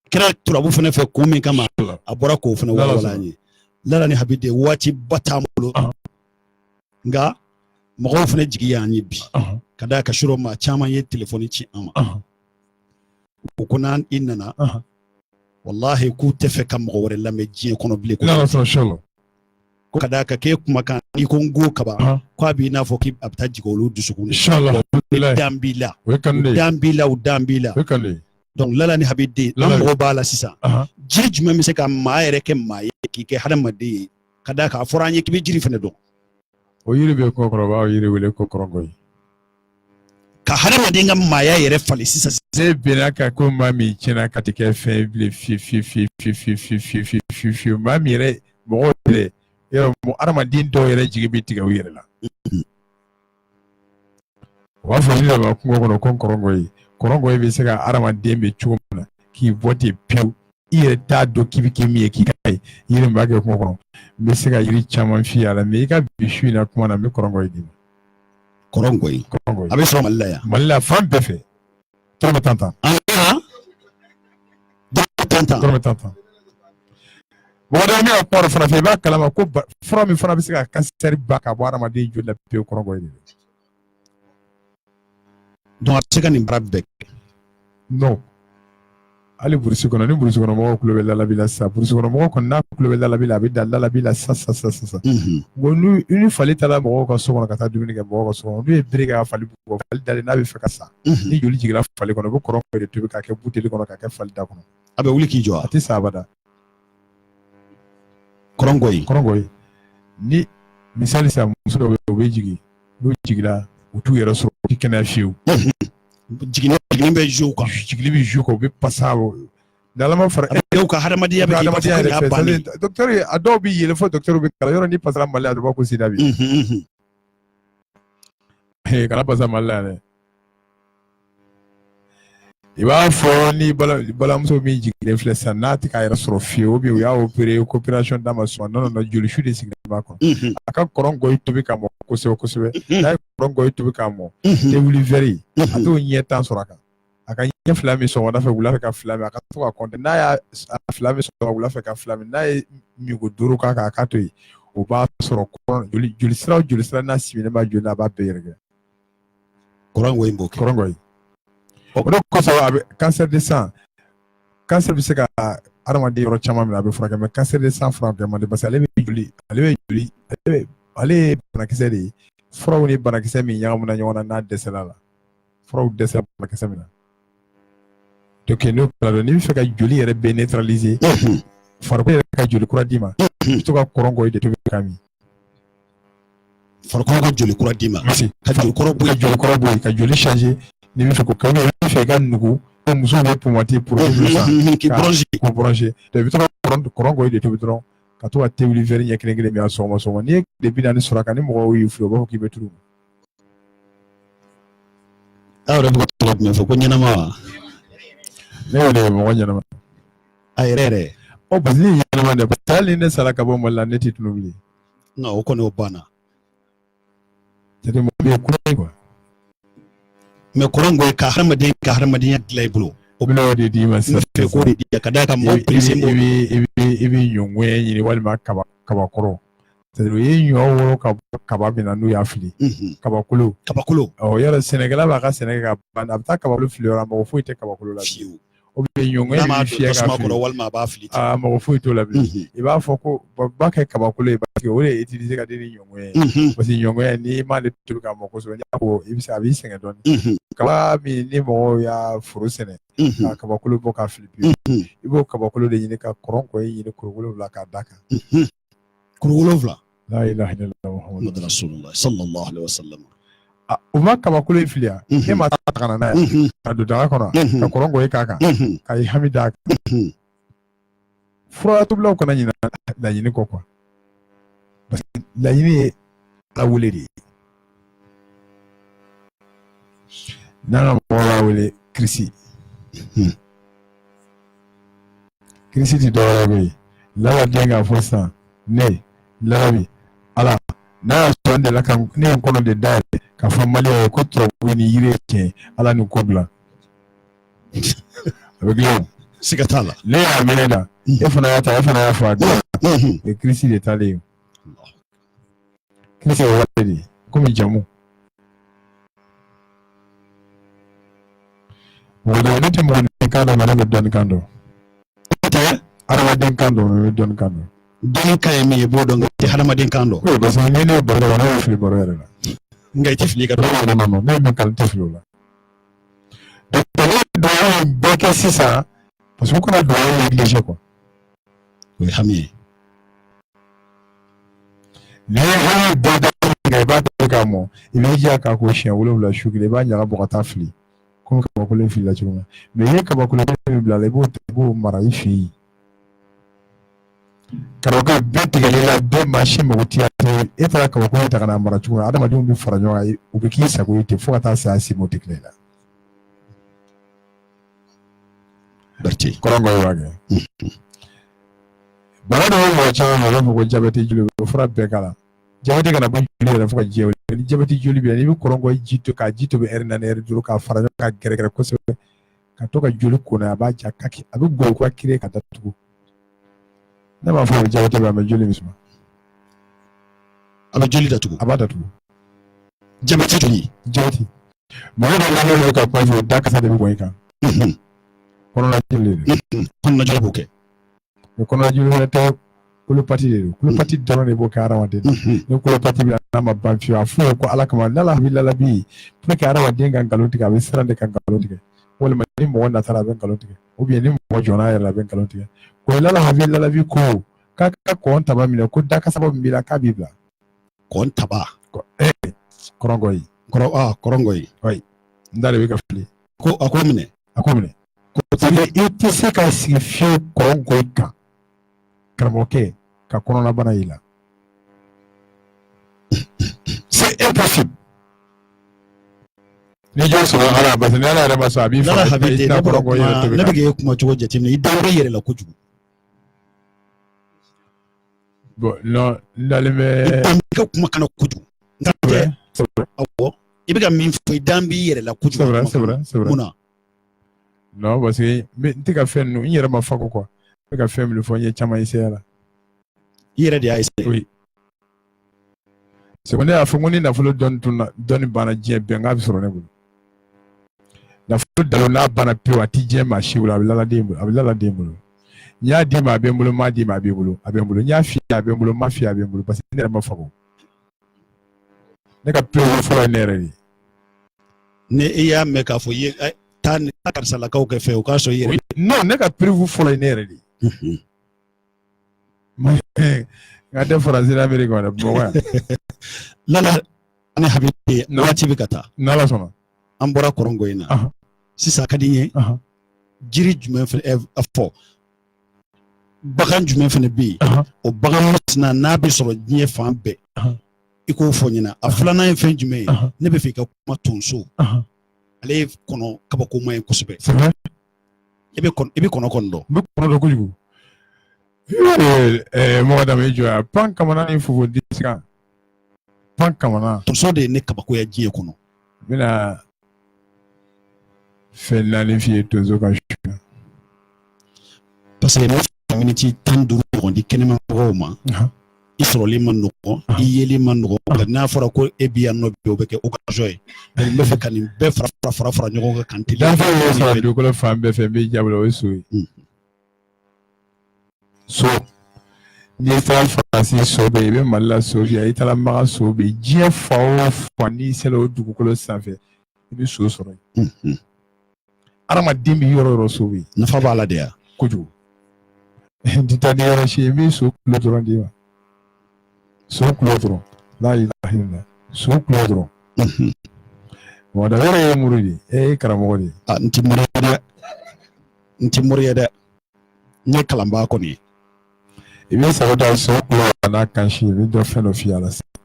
kɛra turabu fana fɛ kun min kama a bɔra k'o fana walawala an ye lala ni habide waati ba t'an bolo nka mɔgɔw fana jigi y'an ye bi ka da ka sɔrɔ maa caman ye telefɔni ci an ma o ko n'an i nana wallahi k'u tɛ fɛ ka mɔgɔ wɛrɛ lamɛn diɲɛ kɔnɔ bilen ko ka da ka k'e kumakan n'i ko n go kaba ko a b'i n'a fɔ k'a bɛ taa jigin olu dusukun na dan b'i la u dan b'i la donc lala ni habide an mɔgɔ b'a la sisan jiri jumɛn bɛ se ka maa yɛrɛ kɛ maa ye k'i kɛ hadamaden ye ka da k'a fɔra an ye k'i bɛ jiri fana dɔn o yiri bɛ kɔkɔrɔba o yiri wele ko kɔrɔgɔ ka hadamaden ka maaya yɛrɛ falen sisan se bɛnna ka ko maa min tiɲɛna ka tɛ kɛ fɛn bilen fiyewu maa min yɛrɛ mɔgɔw yɛrɛ yɔrɔ hadamaden dɔw yɛrɛ jigi bɛ tigɛ u yɛrɛ la o b'a fɔ ne yɛrɛ ma kungo kɔnɔ ko kɔrɔngɔ bɛ se ka hadamaden bɛ cogo min na k'i bɔ ten pewu i yɛrɛ t'a dɔn k'i bɛ kɛ min ye k'i ka ye yiri min b'a kɛ kungo kɔnɔ n bɛ se ka yiri caman f'i ye a la mais i ka bi su in na kuma na n bɛ kɔrɔngɔ d'i ma. Kɔrɔngɔ a bɛ sɔrɔ Mali la yan Mali la fan bɛɛ fɛ dɔrɔmɛ 10 dɔrɔmɛ 10 mɔgɔ dɔ min ka kuma dɔ fana fɛ i b'a kalama ko fura min fana bɛ se ka kansɛri ba ka bɔ hadamaden joli la pewu kɔrɔngɔ de donc a bɛ se ka nin baara bɛɛ kɛ non hali burusi kɔnɔ ni burusi kɔnɔ mɔgɔw tulo bɛ lalabi la sisan burusi kɔnɔ mɔgɔw kɔni n'a tulo bɛ lalabi la a bɛ da lalabi la sisan bon ni fali taara mɔgɔw ka so kɔnɔ ka taa dumuni kɛ mɔgɔw ka so kɔnɔ n'u ye bere kɛ ka fali bugɔ fali dalen n'a bɛ fɛ ka sa ni joli jiginna fali kɔnɔ u bɛ kɔrɔngɔ de tobi k'a kɛ buteli kɔnɔ k'a kɛ fali da kɔnɔ a bɛ wuli k'i jɔ a tɛ sa abada kɔrɔngɔ ye ni misali sisan muso dɔw bɛ yen u bɛ jigin n'u jiginna u t'u yɛrɛ sɔrɔ u tɛ kɛnɛya fiyewu jiginna jigin bɛ joue kan jigin bɛ joue kan u bɛ pasa dalama fara e ka hadamadenya bɛ k'i b'a fɔ docteur a dɔw bɛ yɛlɛ fɔ docteur bɛ kala yɔrɔ ni pasara Mali la a dɔw ko sida bi kana pasa Mali la dɛ i b'a fɔ ni balamuso min jiginnen filɛ sisan n'a tɛ k'a yɛrɛ sɔrɔ fiyewu ou y'a opéré opération d'a ma sɔn nɔnɔ joli su de sigilen b'a kɔnɔ a ka kɔrɔn gɔyi tobi ka mɔ kosɛbɛ kosɛbɛ n'a ye kɔrɔn gɔyi tobi ka mɔ tɛ wuli vɛri a t'o ɲɛ tan sɔrɔ a kan a ka ɲɛ fila min sɔgɔmada fɛ wula fɛ ka fila min a ka to ka compter n'a y'a fila min sɔgɔma wula fɛ ka fila min n'a ye migo 5 k'a kan a k'a to yen o b'a sɔrɔ joli sira n'a siminen b'a joli a b'a bɛɛ yɛrɛkɛ kɔrɔn gɔyi b'o kɛ kɔrɔn gɔyi o de kosɔn a bɛ cancer de sang cancer bɛ se ka adamaden yɔrɔ caman minɛ a bɛ furakɛ mais cancer de sang furakɛ man di parce que ale ye banakisɛ de ye furaw ni banakisɛ min ɲagamina ɲɔgɔn na n'a dɛsɛla la furaw dɛsɛ banakisɛ min na donc n'o kɛra dɔn n'i bɛ fɛ ka joli yɛrɛ bɛɛ neutraliser farikolo yɛrɛ ka joli kura d'i ma i bɛ to ka kɔrɔn gɔyi de tobi ka min farikolo ka joli kura d'i ma ka joli kɔrɔ bɔ yen ka joli changer n'i bɛ fɛ ko kɛ i bɛ fɛ i ka nugu muso bɛ pomati pour k'o brancher donc i bɛ to ka kɔrɔn gɔyi de tobi dɔrɔn ka to ka thé wuli verre ɲɛ kelen min a sɔgɔma n'i ye tile 40 sɔrɔ a kan ni mɔgɔw y'i filɛ u b'a fɔ k'i bɛ turu aw yɛrɛ bɛ tɔgɔ jumɛn fɔ ko ɲɛnama wa ne y'o de ye mɔgɔ ɲɛnama a yɛrɛ parce que ne ye ɲɛnama de parce que hali ni ne sara ka bɔ Mali la ne tɛ tunu bilen non o kɔni o banna c'est mɔgɔ bɛ ye kura ye quoi mais kɔrɔn gɔyi ka hadamadenya dilan i bolo o bɛna o de d'i ma sisan k'o de di ka d'a kan mɔgɔw pressé i bɛ ɲɔngɔn ɲini walima kabakɔrɔ c'est-à-dire u ye ɲɔ woro ka kaba min na n'u y'a fili kabakolo yɔrɔ sɛnɛkɛla b'a ka sɛnɛ ka ban a bɛ taa kabakolo fili yɔrɔ mɔgɔ foyi tɛ kabakolo la fiyewu o bɛ ɲɔngɔn bɛ fiyɛ ka fili walima a b'a fili mɔgɔ foyi t'o la bilen i b'a fɔ ko ba kɛ kabakolo ye parce que o de ye utiliser ka di ni ɲɔngɔn ye parce que ɲɔngɔn ye n'i m'ale tobi ka mɔ kosɛbɛ n'i y'a ko i bɛ se a b'i sɛgɛn dɔɔni kaba min ni mɔgɔw y'a foro sɛnɛ ka kabakolo bɔ ka fili pewu i b'o kabakolo de ɲini ka kɔrɔn gɔyi ɲini kuru 7 k'a d'a kan kuru 7 la ilaha illallah muhammadu rasulullah sallallahu alaihi wasallam o ma kabakolo in fili e ma ta ka na n'a ye ka don daga kɔnɔ ka kɔrɔn gɔyi k'a kan ka i hami d'a kan fura tobilaw kana ɲina laɲini kɔ quoi parce que laɲini ye ala wele de ye n'an ka mɔgɔw b'a wele kirisi kirisi tɛ dɔwɛrɛ bɛ yen laban den k'a fɔ sisan ne larabi ala n'a y'a sɔrɔ n delila ka ne ye n kɔnɔ de dayɛlɛ ka fɔ maliyɛn ye ko tubabu ni yiri ye tiɲɛ ala ni ko bila a bɛ dilan siga t'a la ne y'a mɛnɛ da e fana y'a ta e fana y'a fɔ a den o ye kirisi de taalen ye kirisi ye wale de ye komi jamu mɔgɔ ne tɛ mɔgɔninfin kan dɔn ne bɛ dɔnni kan dɔn adamaden kan dɔn ne bɛ dɔnni kan dɔn dɔnni ka ye min ye b'o dɔn nka i tɛ hadamaden kan dɔn parce que ni ne ye baro dɔn ne bɛ fili baro yɛrɛ la nka i tɛ fili ka dɔn ne ye min kalan tɛ fili o la donc ne ye bɛɛ kɛ sisan parce que u kana duwawu négligé quoi o ye hami ye ni ye hami bɛɛ da i b'a da k'a mɔ i b'i jija k'a ko siɲɛ 7 su kelen i b'a ɲaga bɔ ka taa fili komi kabakolo in filila cogo min mais i ye kabakolo min bila la i b'o mara i fɛ yen kabakolo bɛɛ tigɛli la bɛɛ maa si mago t'i la e taara kabakolo ta ka n'a mara cogo min adamadenw bɛ fara ɲɔgɔn kan u bɛ k'i sago ye ten fo ka taa se a se mɔ tɛ kelen na kɔrɔn b'a kɛ bana dɔ bɛ mɔgɔ caman ma u b'a fɔ ko jabɛti joli o fura bɛɛ k'a la jabɛti kana bɔ joli yɛrɛ fo ka jɛ ni jabɛti joli bɛ n'i bɛ kɔrɔn gɔyi ji to k'a ji tobi 4 heures 5 k'a fara ɲɔgɔn kan gɛrɛgɛrɛ kosɛbɛ ka to ka joli kɔnɔ a b'a ja kaki a bɛ gɔyi ka kiri ka datugu ne b'a fɔ jabɛti bɛ a bɛ joli min suma a bɛ joli datugu a b'a datugu jabɛti joli jabɛti mɔgɔ dɔ lamɛn ka kuma fɔ da kasa de bɛ gɔyi kan kɔnɔna joli de kɔnɔna joli b'o kɛ mais kɔnɔna joli wɛrɛ tɛ kolopati de don kolopati dɔrɔn de b'o kɛ adamaden ni kolopati bɛ n'a ma ban fiyewu a fɔ ye ko ala kama lalabi pour que adamaden ka nkalon tigɛ a bɛ siran de ka nkalon tigɛ walima ni mɔgɔ natara a bɛ nkalon tigɛ ou bien ni mɔgɔ jɔnna a yɛrɛ la a bɛ nkalon tigɛ ko lalabi ko k'a ka kɔn taba minɛ ko dakasaba min b'i la k'a b'i bila kɔn taba kɔrɔn gɔyi kɔrɔn gɔyi oui n da de bɛ ka fili ako minɛ i tɛ se ka sigi fiyewu kɔrɔ goyi kan karamɔgɔkɛ ka kɔnɔnabana y'i la c'est impossible ni jɔ sɔrɔ ala parce que ni ala yɛrɛ ma sɔn a b'i faga ne bɛ k'e kuma cogo jateminɛ i dan bɛ yɛrɛ la kojugu bon non n dalen bɛ i dan bɛ ka kuma kana kojugu awɔ i bɛ ka min fɔ i dan b'i yɛrɛ la kojugu c'est vrai mun na non parce que n tɛ ka fɛn ninnu n yɛrɛ ma fago quoi n bɛ ka fɛn minnu fɔ n ye caman essayé la i yɛrɛ de y'a essayé oui c'est ko ne y'a fɔ ko ni nafolo dɔnni banna diɲɛ bɛɛ n k'a bɛ sɔrɔ ne bolo nafolo dalo n'a banna pewu a ti diɲɛ maa si bolo a bɛ lala den bolo n y'a di ma a bɛ n bolo n m'a di ma a bɛ n bolo n y'a f'i ye a bɛ n bolo n m'a f'i ye a bɛ n bolo parce que ne yɛrɛ ma fago ne ka pewu fɔlɔ ye ne yɛrɛ de ni i y'a mɛn k'a fɔ i ye taa karisalakaw kɛ fɛ o k'a sɔrɔ i yɛrɛ non ne ka pewu fɔlɔ ye ne yɛrɛ de nka tɛ faransi n'amérique wɛrɛ bamakɔ yan lala ani habib waati bɛ ka taa n'ala sɔnna an bɔra kɔrɔngo in na sisan a ka di n ye jiri jumɛn fɛnɛ a fɔ bagan jumɛn fɛnɛ bɛ yen o bagan masina n'a bɛ sɔrɔ diɲɛ fan bɛɛ i k'o fɔ ɲɛna a filanan ye fɛn jumɛn ye ne bɛ fɛ i ka kuma tonso ale ye kɔnɔ kabakoma ye kosɛbɛ i bɛ kɔnɔ kɔni dɔn n bɛ kɔnɔ dɔn kojugu mɔgɔ dama i jɔ yan pan kamana ni fufu disi kan pan kamana tonso de ye ne kabakoya diɲɛ kɔnɔ n bɛna fɛn naani f'i ye tonso ka su parce que ne fɛ miniti 15 ɲɔgɔn di kɛnɛma mɔgɔw ma i sɔrɔli ma nɔgɔn i yeli ma nɔgɔn n'a fɔra ko e bi yan nɔ bi o bɛ kɛ occasion ye donc n bɛ fɛ ka nin bɛɛ fara ɲɔgɔn kan teliya danfɛn ye sɔrɔ dugukolo fan bɛɛ fɛ n b'i jaabi o ye so ye so n'i taara faransi so bɛ yen i bɛ mali la so bɛ yen i taara maga so bɛ yen diɲɛ fan o fan n'i sera o dugukolo sanfɛ i bɛ so sɔrɔ yen adamaden bɛ yɔrɔ o yɔrɔ so bɛ yen nafa b'a la de ya kojugu n tɛ taa ni yɔrɔ si ye n bɛ so kulo dɔrɔn d'i ma so kulo dɔrɔn n'a y'i lahinɛ so kulo dɔrɔn mɔgɔ da yɔrɔ ye muru de e ye karamɔgɔ de ye n tɛ mori ye dɛ n ye kalanbaa kɔni ye i bɛ sago da so kulo n'a kansi i bɛ dɔ fɛn dɔ f'i ye a la sisan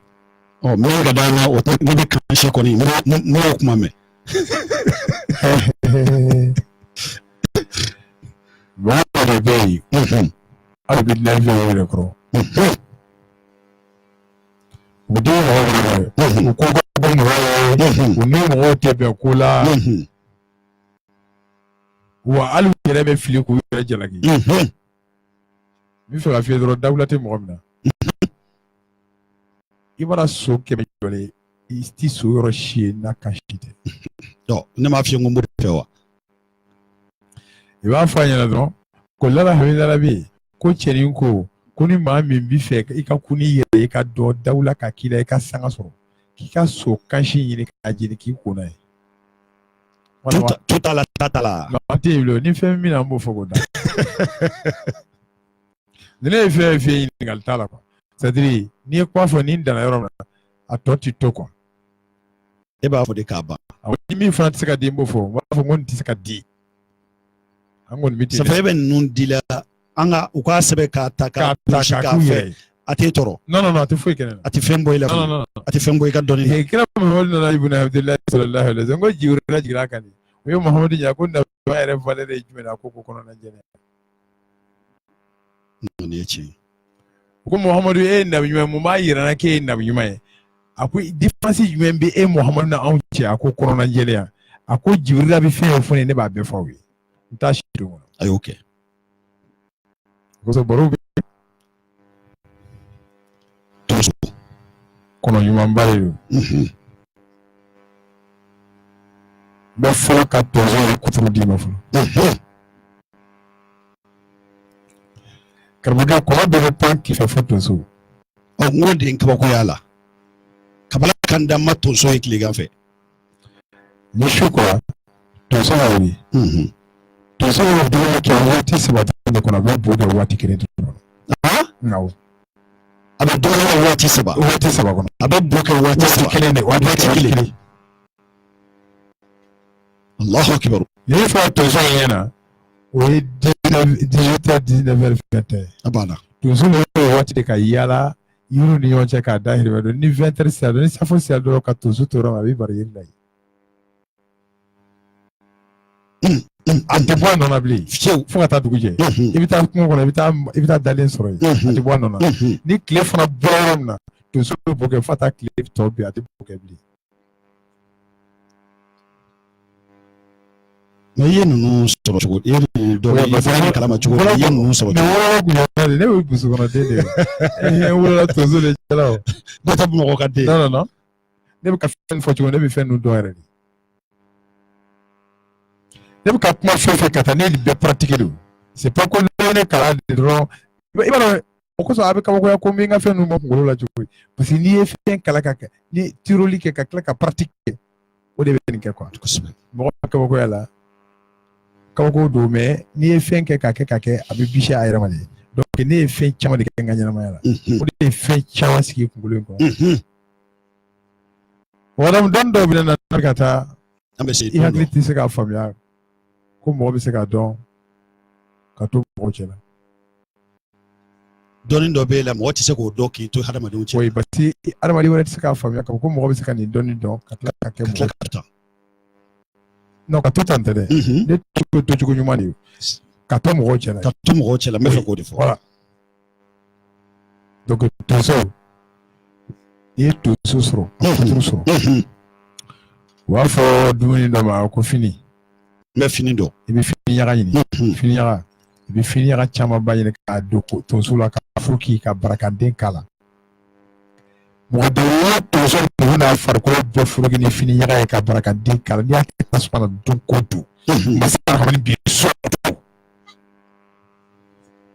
ɔ min ka d'an na o tɛ ne bɛ kansi kɔni ne y'o kuma mɛn mɔgɔ dɔ de bɛ yen hali bi lɛnfɛn o yɛrɛ kɔrɔ u den mɔgɔ wɛrɛ u ko ka bɔ mɔgɔ ye u ni mɔgɔw tɛ bɛn ko la wa hali u yɛrɛ bɛ fili k'u yɛrɛ jalaki n bɛ fɛ ka f'i ye dɔrɔn dawula tɛ mɔgɔ min na i mana so 100 jɔlen i ti so yɔrɔ si ye n'a kan si tɛ ne m'a f'i ye n ko n b'o de fɛ wa i b'a fɔ a ɲɛna dɔrɔn ko lala hamidala bɛ yen ko cɛnin ko ni maa min b'i fɛ i ka kun n'i yɛrɛ i ka dɔ dawula ka k'i la i ka sanga sɔrɔ k'i ka so kansi ɲini k'a jeni k'i ko n'a ye tu t'a la ta t'a la an tɛ yen bilen ni fɛn min na an b'o fɔ k'o da ni ne ye fɛn fɛn ɲininkali t'a la quoi c'est à dire n'i ye kuma fɔ ni n danna yɔrɔ min na a tɔ ti to quoi e b'a fɔ de k'a ban ni min fana tɛ se ka di n b'o fɔ n b'a fɔ ko nin tɛ se ka di an kɔni bɛ ten sabu e bɛ ninnu di la an ka u k'a sɛbɛn k'a ta k'a fɛ a t'e tɔɔrɔ non a tɛ foyi kɛ ne la a tɛ fɛn bɔ i la a tɛ fɛn bɔ i ka dɔnni la kira Muhamadu nana ibn Abdullah sallallahu alaihi wasallam ko Jibril jiginna kan de o ye Muhamadu ɲa ko nafa yɛrɛ valeur ye jumɛn ye a ko kɔnɔna jɛlenya nin ye tiɲɛ ye ko Muhamadu e ye nabi ɲuman ye mun b'a yira n na k'e ye nabi ɲuman ye a ko différence jumɛn bɛ e Muhamadu na anw cɛ a ko kɔnɔna jɛlenya a ko Jibril bɛ fɛn o fɛn ye ne b'a bɛɛ fɔ aw ye n t'a si don kɔnɔ a y'o kɛ kosɔn baro bɛ tonso kɔnɔ ɲumanba de don n bɛ fɔlɔ ka tonso ye kuturu d'i ma fɔlɔ karamɔgɔ kɔnɔ bɛɛ bɛ pan k'i fɛ fɔ tonso n ko de ye kabakoya la kabala kan da ma tonso ye tilegan fɛ ni su kɔrɔ tonso b'a wuli tonso bɛ dumuni kɛ waati 3 de kɔnɔ a bɛ bo kɛ waati 1 de kɔnɔ awɔ a bɛ dumuni kɛ waati 3 kɔnɔ a bɛ bo kɛ waati 1 de waati 1 Allahu akbar. Il faut tonso yana. Oui, 18h 19h fête. Abana. Tonso le wati de ka yala, yuru ni yonche ka da hirwe ni 20h sa ni safo sa do ka tonso to ro abi bari yinda. Ante bwa nona bli. Fo ka ta duguje. Ibita kuma kona ibita dalen soro. Ante bwa nona. Ni kle fana borom na. Tonso bo ke fata kle to bi ate bo ke bli. Mais il nous sort choco. Il doit faire kalama choco. Il nous sort. Ne wo busu kono de. Wo la tonso le chala. Bata bu mo kade. Non. Ne ka fen fo choco ne bi fen no do re. Ne ka kuma fe kata ne be pratiquer do. C'est pas qu'on ne kala de dron. Ibalo okoso abe ka ko ko mi nga fen no mo ngolo la choco. Parce que ni fen kala ka ni tiroli ke ka kala ka pratiquer. O de ben ke quoi. Mo ka ko yala. Kako do mais ni fen ke ka ke abi biche ayra mali donc ni fen chama de ke nganya ma yala o de fen chama siki kungulu ko wadam don do bi na kata ambe se i hakli se ka famia ko mo bi se ka don ka to ko chela donin do be la mo ti se ko do ki to hadama don che oui bati adama li wala se ka famia ko mo bi se ka ni doni don ka ka ke mo non ka tout entendre de tout nyuma ni ka to mo chela me fa ko de fo voilà donc tout ça et tout ça soro wa fo dumuni do ma ko fini me fini do e bi fini yaga ni fini yaga e bi fini yaga chama baye ka do ko to sula ka fuki ka baraka den kala mo do to so to na farko be furugi ni fini yaga ka baraka den kala ni ake taspana do ko do masa ko ni bi so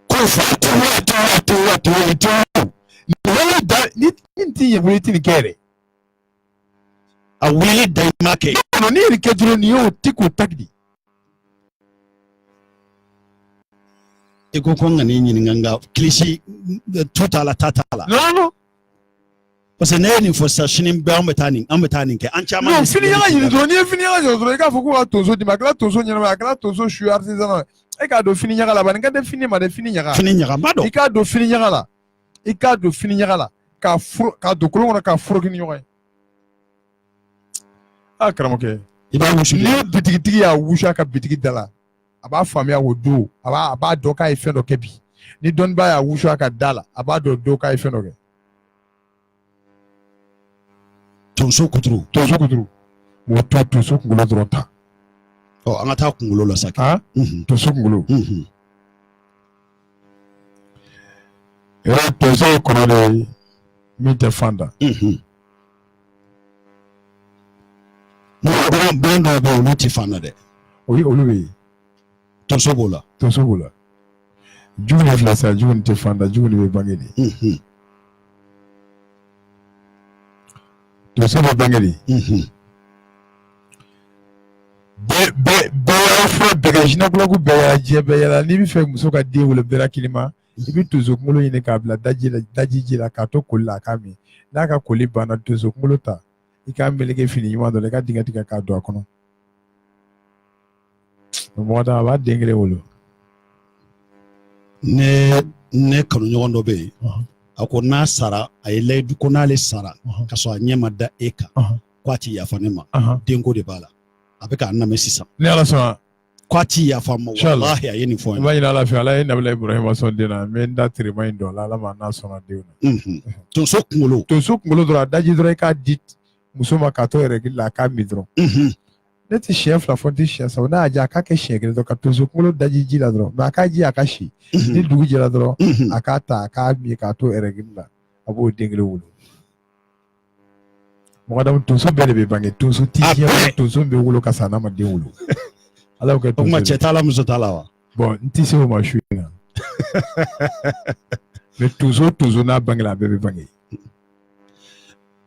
ko fa to ni ti ye buliti ni kere a wili da make no ni ri kedro ni o tiku tagdi e ko ko ngani ni nganga klisi tutala tatala no parce que ne ni fo sa shinin ba ambetani ke an chama no fini yaga ni do ni fini yaga do ka fuku wa tozo di makla tozo nyama makla tozo shu artisanal e ka do fini yaga la ban ka de fini ma de fini yaga ba do e ka do fini yaga la ka furo ka do kolon ka furo gini yoy a karamoke iba wushu ni bitigi ya wusha ka bitigi dala aba famia wo do aba do ka ife do kebi ni don ba ya wusha ka dala aba do ka ife no ke tonso kuturu wo tonso kungulo dronta oh an ta kungulo la saki ha tonso kungulo era tonso kono de mi te fanda no brando ba no ti fanda de oui oluwe tonso bola juni flasa juni te fanda juni be bangedi tonso be bangedi be afro begajina blogu be ya be ya ni bi fe muso ka de wole bera kilima ibi tozo ngolo yine ka bla daji la ka to kolla kami na ka koli bana tozo ngolo ta ika meleke fini yuma do le ka dinga ka do akono mo da ba dengre wolo ne kanu ɲɔgɔn dɔ bɛ yen a ko n'a sara a ye layidu ko n'ale sara ka sɔrɔ a ɲɛ ma da e kan ko a ti yafa ne ma denko de b'a la a bɛ k'a namɛ sisan ni ala sɔnna ko a ti yafa ma walahi a ye nin fɔ n ye. N b'a ɲini ala fɛ ala ye nabila ibrahima sɔn den na n bɛ n da terima in dɔn la ala ma n'a sɔnna denw na tonso kunkolo dɔrɔn a daji dɔrɔn i k'a di muso ma k'a to yɛrɛ la a k'a min dɔrɔn ne ti siɲɛ fila fɔ n ti siɲɛ saba n'a y'a diya a k'a kɛ siɲɛ kelen dɔrɔn ka tonso kunkolo daji ji la dɔrɔn mɛ a k'a ji a ka si ni dugu jɛra dɔrɔn a k'a ta a k'a min k'a to yɛrɛ la a b'o den kelen wolo mɔgɔdamu tonso bɛɛ de bɛ bange tonso ti diɲɛ tonso bɛ wolo ka sɔrɔ n'a ma den wolo ala y'o kɛ tonso o kuma cɛ t'a la muso t'a la wa bon n ti se o ma su in na mɛ tonso n'a bangela a bɛɛ bɛ bange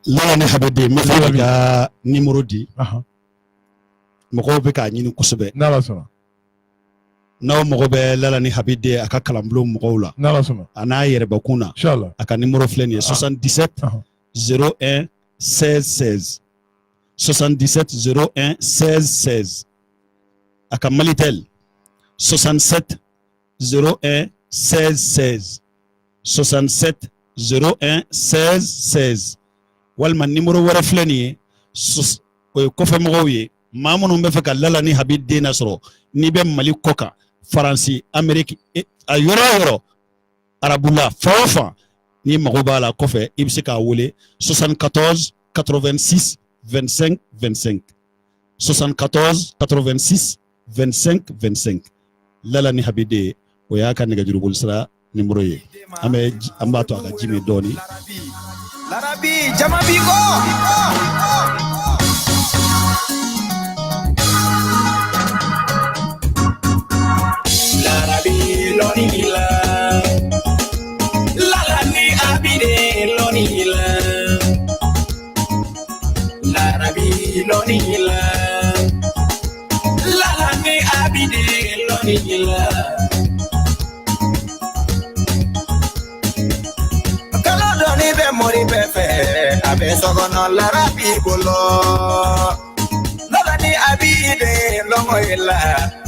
Lala ni habede me fɛ ka numéro di mɔgɔw bɛ k'a ɲini kosɛbɛ n'ala sɔnna n'aw mago bɛ Lala ni habede a ka kalanbulon mɔgɔw la n'ala sɔnna a n'a yɛrɛbakun na inchallah a ka numéro filɛ nin ye 77 01 16 16 77 01 16 16 aka Malitel 67 01 16 16 67 01 16 16 walma numéro wɛrɛ filɛ nin ye o ye kɔfɛmɔgɔw ye maa minnu bɛ fɛ ka Lala ni Habi den nasɔrɔ n'i bɛ Mali kɔ kan Faransi Amérique a yɔrɔ o yɔrɔ arabula fan o fan n'i mago b'a la kɔfɛ i bɛ se k'a wele 74 86 25 25 74 86 25 25 Lala ni Habi den o y'a ka nɛgɛjuruboli sira numéro ye an b'a to a ka ji min dɔɔni. Larabi jama bi ko Larabi lonila Lala ni Abide lonila Larabi lonila Lala ni Abide lonila mori befe abe sogono Larabi bolo Lala ni Abide longoyela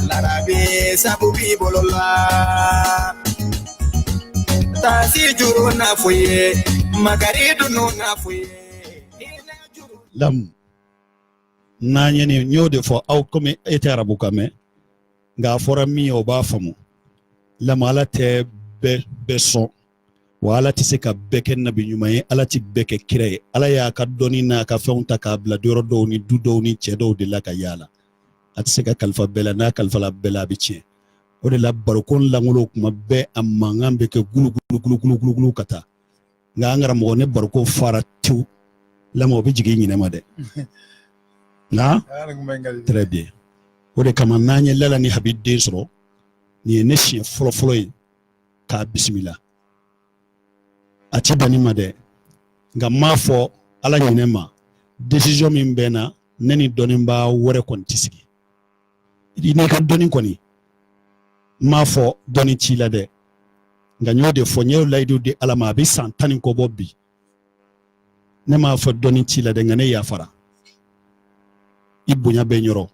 Larabi sabubi bolo la tasi juru na fuye magaridu no na fuye lam nanye ni nyode fo aw comme ete arabu kame nga fora mi o ba famu lam ala te be son wala ti se ka beke nabi ɲuman ye ala ti beke kira ye ala y'a ka dɔni n'a ka fɛnw ta k'a bila yɔrɔ dɔw ni du dɔw ni cɛ dɔw de la ka yaala a ti se ka kalifa bɛɛ la n'a kalifa la bɛɛ la a bɛ tiɲɛ o de la barokon langolo kuma bɛɛ a mankan bɛ kɛ gulu ka taa nka an karamɔgɔ ne baroko fara tew lamɔ o bɛ jigin ɲinɛma dɛ nka très bien o de kama n'an ye Lala ni Habi den sɔrɔ nin ye ne siɲɛ fɔlɔ ye k'a bisimila a ti bani ma dɛ nka m'a fɔ ala ɲinɛ ma décision min bɛ na ne ni dɔnnibaa wɛrɛ kɔni ti sigi ne ka dɔnni kɔni m'a fɔ dɔnni ci la dɛ nka n y'o de fɔ n y'o layidu di ala ma a bɛ san 10 ni kɔ bɔ bi ne m'a fɔ dɔnni ci la dɛ nka ne yafara i bonya bɛ n yɔrɔ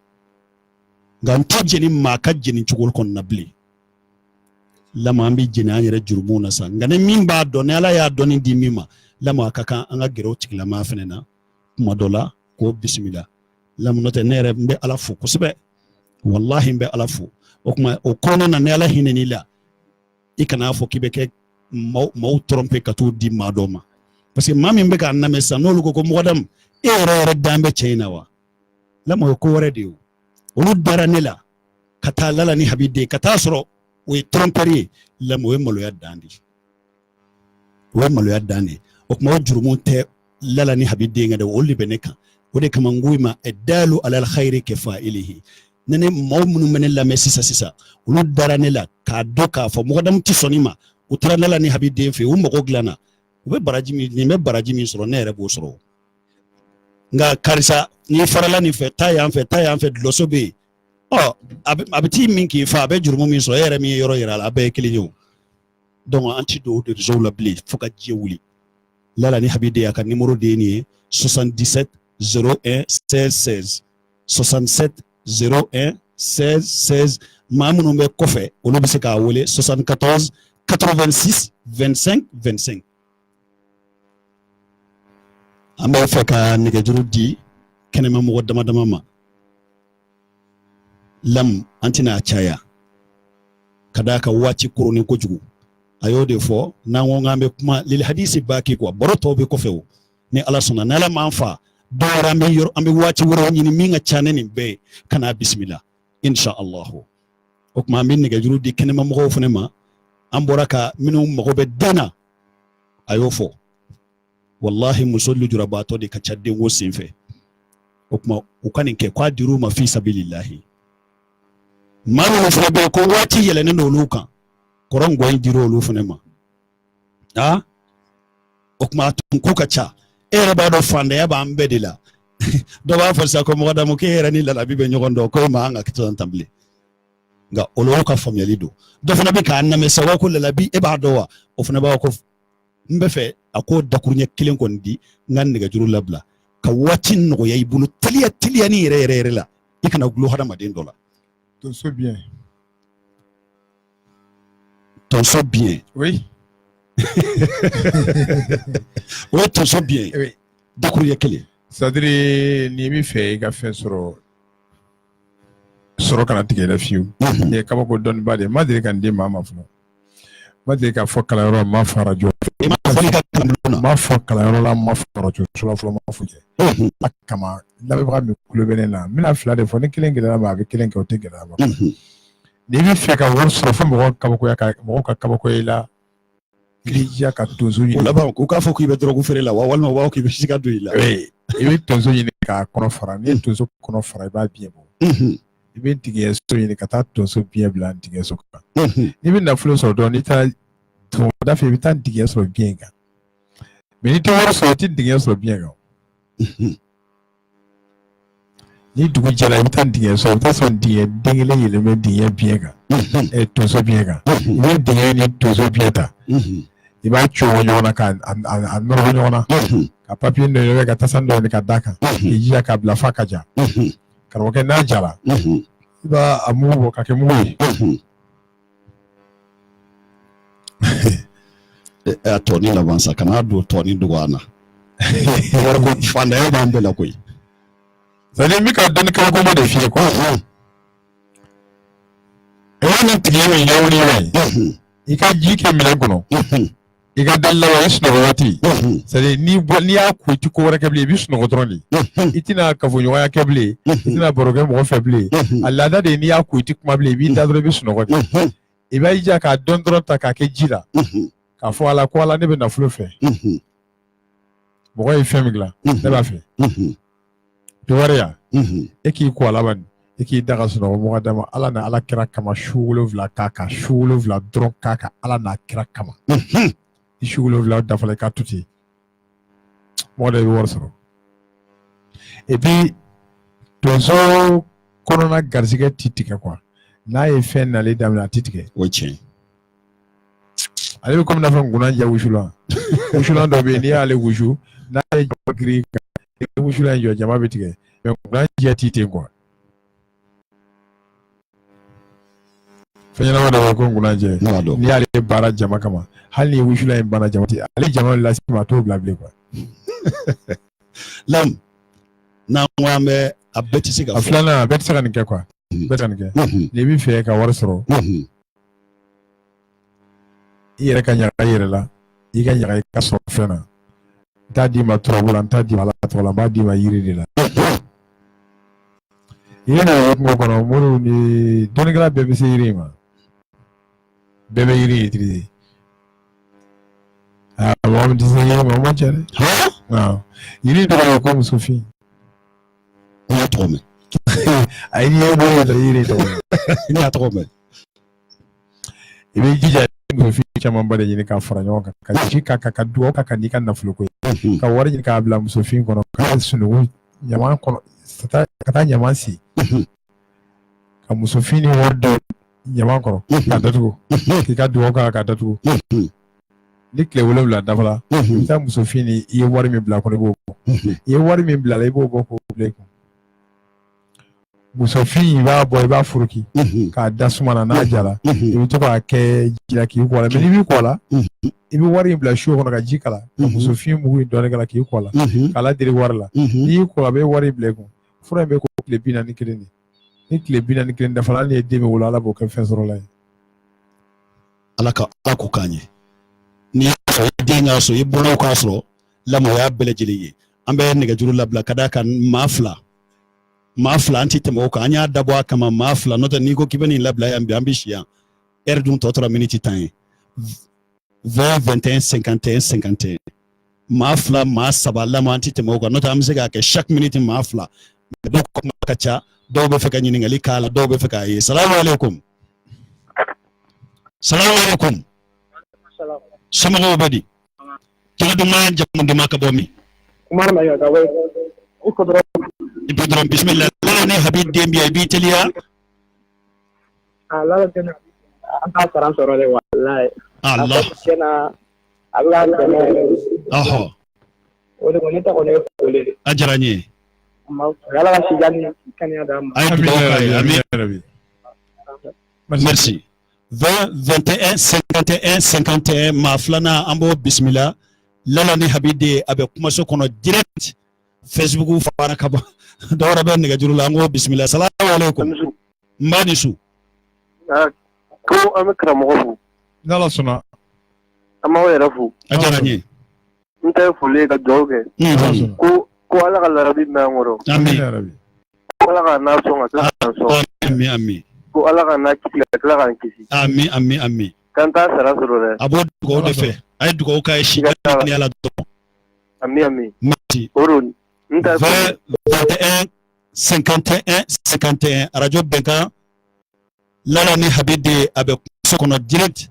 nka n tɛ jeni maa ka jeni cogo kɔni na bilen lama an bɛ jeni an yɛrɛ jurumu na sa nka ne min b'a dɔn ni ala y'a dɔnni di min ma lama a ka kan an ka gɛrɛ o tigilama fɛnɛ na kuma dɔ la k'o bisimila lamu n'o tɛ ne yɛrɛ n bɛ ala fo kosɛbɛ wallahi n bɛ ala fo o kuma o kɔnɔna na ni ala hinɛ n'i la i kana fɔ k'i bɛ kɛ maaw tromper ka t'o di maa dɔ ma parce que maa min bɛ k'a lamɛn sisan n'olu ko mɔgɔdamu e yɛrɛ dan bɛ cɛ in na wa lamu o ye ko wɛrɛ de ye olu dara ne la ka taa Lala ni Habi den ka taa sɔrɔ o ye tromperie ye lamu o ye maloya dan de o ye maloya dan de o kuma o jurumu tɛ Lala ni Habi den ka dɛ olu de bɛ ne kan o de kama n ko i ma dalu alal khayri kafa'ilihi ne ne maaw minnu bɛ ne lamɛn sisan olu dara ne la k'a dɔn k'a fɔ mɔgɔdamu ti sɔn i ma u taara Lala ni Habi den fɛ yen u mago dilanna u bɛ baraji min nin bɛ baraji min sɔrɔ ne yɛrɛ b'o sɔrɔ nka karisa n'i farala nin fɛ taa yan fɛ dulɔso bɛ yen ɔ a bɛ t'i min k'i fa a bɛ jurumu min sɔrɔ e yɛrɛ min ye yɔrɔ yira a la a bɛɛ ye kelen ye o donc an ti don o réseau la bilen fo ka diɲɛ wuli Lala ni Habi den a ka numéro de ye nin ye 77 01 16 16 67 01 16 16 maa minnu bɛ kɔfɛ olu bɛ se k'a wele 74 86 25 25 an b'a fɛ ka nɛgɛjuru di kɛnɛma mɔgɔ dama ma lam an tɛna a caya ka d'a ka waati koronin kojugu a y'o de fɔ n'an ko k'an bɛ kuma lil hadisi baki quoi baro tɔw bɛ kɔfɛ o ni ala sɔnna ni ala m'an fa dɔwɛrɛ an bɛ waati wɛrɛw ɲini min ka ca ne nin bɛɛ ye ka n'a bisimila insha allahu o tuma an bɛ nɛgɛjuru di kɛnɛma mɔgɔw fana ma an bɔra ka minnu mago bɛ den na a y'o fɔ wallahi muso lujurabaatɔ de ka ca denko senfɛ o tuma u ka nin kɛ k'a dir'u ma fi sabilillahi maa minnu fana bɛ yen ko waati yɛlɛnnen don olu kan kɔrɔ ngɔ in dir'u olu fana ma o tuma a tun ko ka ca e yɛrɛ b'a dɔn fandanya b'an bɛɛ de la dɔ b'a fɔ sisan ko mɔgɔdamu k'e yɛrɛ ni Lalabi bɛ ɲɔgɔn dɔn ko e ma an ka kɛ tan bilen nka olu ka faamuyali don dɔ fana bɛ k'a namɛ sa wa ko Lalabi e b'a dɔn wa o fana b'a ko n bɛ fɛ a ko dakuruɲɛ kelen kɔni di n ka nɛgɛjuru labila ka waati nɔgɔya i bolo teliya ni yɛrɛ la i kana gulo hadamaden dɔ la Tonso bien. Tonso bien. Oui. Oui, tonso bien. Oui. D'accord, il y a quel est? C'est-à-dire, ni mi fait, il a fait sɔrɔ kana tigɛ la fiyewu ni kabako dɔnniba de ma deli ka n den maa ma fɔlɔ ma deli ka fɔ kalanyɔrɔ ma fɔ arajo ma fɔ kalanyɔrɔ la ma fɔ arajo fɔlɔ ma fɔ kɛ a kama lamɛnbaga min kulo bɛ ne na n bɛna fila de fɔ ni kelen gɛlɛya ma a bɛ kelen kɛ o tɛ gɛlɛya ma n'i bɛ fɛ ka wari sɔrɔ fo mɔgɔ ka kabako i la i b'i jija ka tonso ɲini. o laban ko k'a fɔ k'i bɛ dɔrɔgu feere la wa walima u b'a fɔ k'i bɛ sika don i la. i bɛ tonso ɲini k'a kɔnɔ fara n'i ye tonso kɔnɔ fara i b'a biɲɛ bɔ. I bɛ tigɛ so ɲini ka taa tonso biɲɛ bila tigɛ so kan n'i bɛ nafolo sɔrɔ dɔrɔn n'i taara tɔmɔda fɛ i bɛ taa tigɛ sɔrɔ biɲɛ kan mɛ n'i tɛ wari sɔrɔ i tɛ tigɛ sɔrɔ biɲɛ kan ni dugu jɛra i bɛ taa tigɛ sɔrɔ i bɛ taa sɔrɔ tigɛ den kelen yɛlɛmɛ tigɛ biɲɛ kan tonso biɲɛ kan i bɛ tigɛ ni tonso biɲɛ ta i b'a cogo ɲɔgɔn na ka nɔrɔ ɲɔgɔn na ka papiye dɔ ɲini ka tasa dɔ ɲini ka d'a kan k'i jija k'a bila f'a ka ja. Karamɔgɔkɛ n'a jara i b'a a mugu bɔ ka kɛ mugu ye a tɔni laban sa kana don tɔni dogo na fandaya b'an bɛɛ la koyi c'est-à-dire n bɛ ka dɔnni kabakoma de f'i ye quoi i b'a ni tigi min yawuriyala ye i ka ji kɛ minɛn kɔnɔ i ka da laban i sunɔgɔ waati c'est-à-dire n'i y'a ko i tɛ ko wɛrɛ kɛ bilen i bɛ sunɔgɔ dɔrɔn de i tɛna kafoɲɔgɔnya kɛ bilen i tɛna baro kɛ mɔgɔ fɛ bilen a laada de n'i y'a ko i tɛ kuma bilen i b'i da dɔrɔn i bɛ sunɔgɔ de i b'a jija k'a dɔn dɔrɔn ta k'a kɛ ji la k'a fɔ ala ko ala ne bɛ nafolo fɛ mɔgɔ ye fɛn min dilan ne b'a fɛ tɛ wari yan e k'i ko ala bani e k'i da ka sunɔgɔ mɔgɔ dama ala na ala kira kama su 7 k'a kan su 7 dɔrɔn k'a kan ala n'a kira kama i su 7 dafala i k'a to ten mɔgɔ dɔ i bɛ wari sɔrɔ et puis tonso kɔnɔna garisɛgɛ ti tigɛ quoi n'a ye fɛn nali daminɛ a ti tigɛ o ye tiɲɛ ale bɛ komi n'a fɔ nkunan jɛ wusulan wusulan dɔ bɛ yen n'i y'ale wusu n'a ye jama girin kan ni wusulan in jɔ jama bɛ tigɛ mais nkunan jɛ ti ten quoi fɛn ɲɛnama dɔ bɛ ko nkunan jɛ n'i y'ale baara jama kama hali ni wusulan in banna jama ti ale jama lase ma a t'o bila bilen quoi lam n'an ko an bɛ a bɛɛ tɛ se ka fɔ a filanan a bɛɛ tɛ se ka nin kɛ quoi bɛɛ tɛ ka nin kɛ n'i bɛ fɛ ka wari sɔrɔ i yɛrɛ ka ɲaga i yɛrɛ la i ka ɲaga i ka sɔrɔ fɛn na n t'a d'i ma turabu la n t'a d'i ma ala tɔgɔ la n b'a d'i ma yiri de la yiri na ye kungo kɔnɔ minnu ni dɔnnikɛla bɛɛ bɛ se yiri in ma bɛɛ bɛ yiri utiliser mɔgɔ min tɛ se yiri ma o man ca dɛ yiri tɔgɔ ye ko musofin o y'a tɔgɔ mɛn a ye yiri bolo dɔrɔn yiri tɔgɔ ne y'a tɔgɔ mɛn i bɛ jija musofin camanba de ɲini k'a fara ɲɔgɔn kan ka ji ka dugawu ka n'i ka nafolo ko ye ka wari ɲini k'a bila musofin kɔnɔ ka sunɔgɔ ɲaman kɔnɔ ka taa ɲaman si ka musofin ni wari don ɲaman kɔrɔ k'a datugu k'i ka dugawu kan k'a datugu ni tile 7 dafala i bɛ taa musofin ni i ye wari min bila kɔnɔ i b'o bɔ i ye wari min bila la i b'o bɔ k'o bila i kun musofin i b'a bɔ i b'a furuki k'a da suma na n'a jara i bɛ to k'a kɛ ji la k'i kɔ la mais n'i b'i kɔ la i bɛ wari in bila su kɔnɔ ka ji kala ka musofin mugu in dɔɔnin kala k'i kɔ la k'a ladiri wari la n'i y'i kɔ la a bɛ wari in bila i kun fura in bɛ ko tile 41 de ni tile 41 dafala hali ni ye den bɛ wolo ala b'o kɛ fɛn sɔrɔ la ye ala ko k'an ye n'i y'a sɔrɔ i den k'a sɔrɔ i bɔnnaw k'a sɔrɔ lamɔ y'a bɛɛ lajɛlen ye an bɛ nɛgɛjuru labila ka d'a kan maa fila an tɛ tɛmɛ o kan an y'a dabɔ a kama maa fila n'o tɛ n'i ko k'i bɛ nin labila yan bi an bɛ si yan heure dun tɔ tora miniti 10 ye 20 21 51 51 maa fila maa saba lamɔ an tɛ tɛmɛ o kan n'o tɛ an bɛ se k'a kɛ chaque minute maa fila dɔw kuma ka ca dɔw bɛ fɛ ka ɲininkali k'a la dɔw bɛ fɛ k'a ye salamualeykum salamualeykum somɔgɔw bɛ di tɔgɔ duman jamu duman ka bɔ min Ibrahim bismillah la ne habib dembi ay bi teliya Allah kena anta saran soro le wallahi Allah kena Allah kena aha o de bonita ko ne fole ajaranye ma yalla si jani kan ya dam ay amin Merci. 20 21 51 51 ma flana ambo bismillah lala ni habide abe kuma so kono direct Facebook fana kaba dawra ben ga jurula ambo bismillah assalamu alaikum mbani su ko amekra mo Nala sona. ama wa rafu ajaranye nta fule ga joge ko ala ga rabi ma ngoro amin ko ala ga na so ngata so amin amin ko ala ga na kisi ala ga kisi amin amin amin kan ta sara soro le abo dugo de fe ay dugo ka shi ni ala do amin amin merci orun nta 21 51 51 radio benka lala ni habide abe so kono direct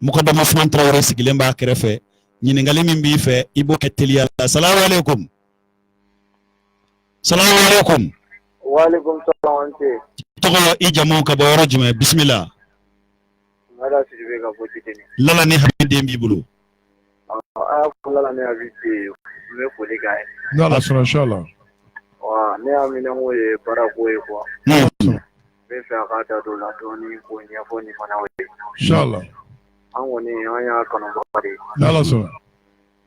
mukadama Fuman Traoré sigilen b'a kɛrɛfɛ ɲininkali min b'i fɛ i b'o kɛ teliya la. Salamu alaikum. Salamu alaikum. wa alaikum salam ante Tɔgɔ i jamu ka bɔ yɔrɔ jumɛn? Bisimila. ala sibe ka foti teni Lala ni habiden b'i bolo. a fulala ne avite me foli ga Nala sona inshallah. wa ne amina ngo ye para ko e ko me fa ka ta do la do ni ko nya fo ni mana we Inshallah. an woni an ya kono bari Nala sona.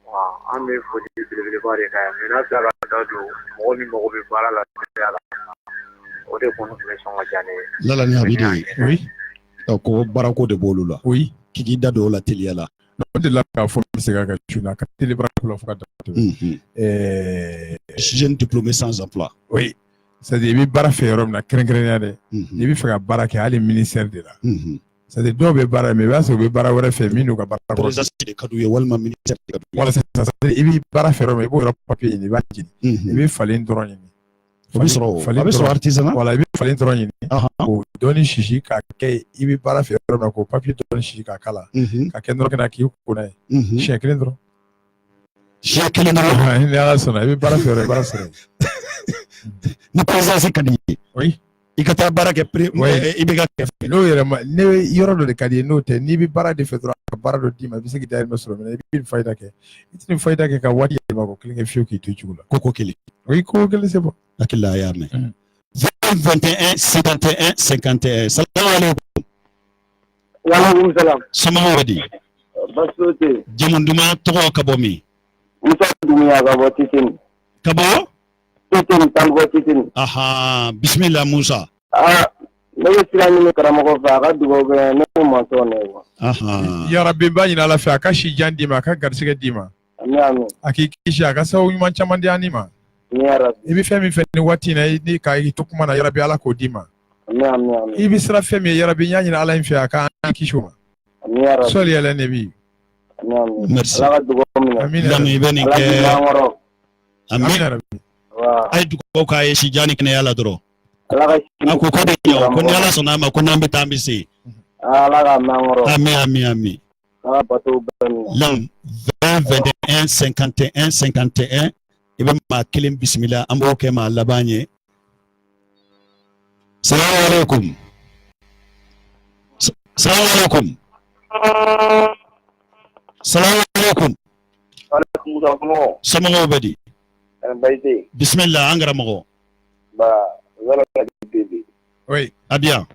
wa an me foli bile bari ka me na ta ka do mo ni mo be bara la ya la o de kono le so jane Lala ni habiden. Oui. Ko barako de b'olu la. Oui. K'i da don o la teliya la. O de la k'a fɔ n bɛ se ka cuna ka teli barako la fo ka dama Jeune diplômé sans emploi. Oui. C'est-à-dire i bɛ baara fɛ yɔrɔ min na kɛrɛnkɛrɛnnenya dɛ i bɛ fɛ ka baara kɛ hali ministère de la. C'est-à-dire dɔw bɛ baara mais i b'a sɔrɔ u bɛ baara wɛrɛ fɛ min n'u ka baara kɔrɔ. Présidence de ka d'u ye walima ministère de ka d'u ye. Voilà c'est ça. C'est-à-dire i bɛ baara fɛ yɔrɔ min i b'o yɔrɔ papier ɲini i b'a jeni i bɛ falen dɔrɔn ɲini. A bɛ sɔrɔ artisanat. Voilà i bɛ falen dɔrɔn ɲini. K'o dɔɔni sisi k'a kɛ i bɛ baara fɛ yɔrɔ min na k'o papier dɔɔni sisi k'a k'a la ka kɛ dɔrɔn ka na k'i ko n'a ye siɲɛ kelen dɔrɔn. Siɲɛ kelen dɔrɔn. Ni ala sɔnna i bɛ baara fɛ yɔrɔ i baara sɔrɔ. Ni présidence ka di ye. Oui. I ka taa baara kɛ i bɛ ka kɛ. N'o yɛrɛ ma ne yɔrɔ dɔ de ka di ye n'o tɛ n'i bɛ baara de fɛ dɔrɔn a ka baara dɔ d'i ma i bɛ se k'i dahirimɛ sɔrɔ mɛ i bɛ nin fayida kɛ i tɛ nin fayida kɛ ka waati yɛlɛma ko kelen kɛ fiyewu k'i to i cogo la. Ko kelen. Oui ko kelen c'est bon. Hakili la a y'a mɛn. 21 51 51 salamu alaikum. wa alaikum salam Somɔgɔw bɛ di? basote Jamu duman tɔgɔ ka bɔ min? musa dunya ga botitin Ka bɔ? titin tan botitin Bismillah Musa. ne bɛ sira ɲini karamɔgɔ fɛ a ka dugawu kɛ ne ko mɔntɔ ne wa Yarabi n b'a ɲini ala fɛ a ka si jan d'i ma a ka garisɛgɛ d'i ma a k'i kisi a ka sababu ɲuman caman di an ni ma i bɛ fɛn min fɛ ni waati in na ni ka i to kuma na yarabi ala k'o d'i ma i bɛ sira fɛn min ye yarabi n y'a ɲini ala in fɛ a ka an kisi o ma sɔli yɛlɛ ne bi merci amin i bɛ nin kɛ amin yarabi a ye dugawu k'a ye si jan ni kɛnɛya la dɔrɔn a ko de ɲɛ ko ni ala sɔnna a ma ko n'an bɛ taa an bɛ se amin amin lam 20 21 51 51 i bɛ maa kelen bisimila an b'o kɛ maa laban ye. Salamu alaikum. Salamu alaikum. Salamu alaikum. Somɔgɔw bɛ di? Bisimila an karamɔgɔ. Oui. Adiya.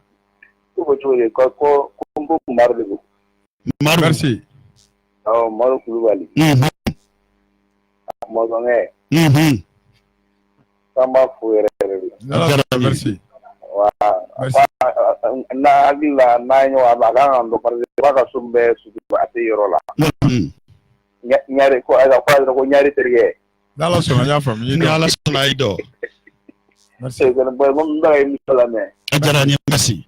Maru. Merci. Maru Kulubali. Samba fuyere. Merci. Na agila na nyo abaga ndo parze baka sumbe su ate yorola. Nyari ko ala ko nyari terge. Dala sona ya fam Ni ala sona ido. Merci. Ko bo mo ndara mi salame. Ajara ni merci.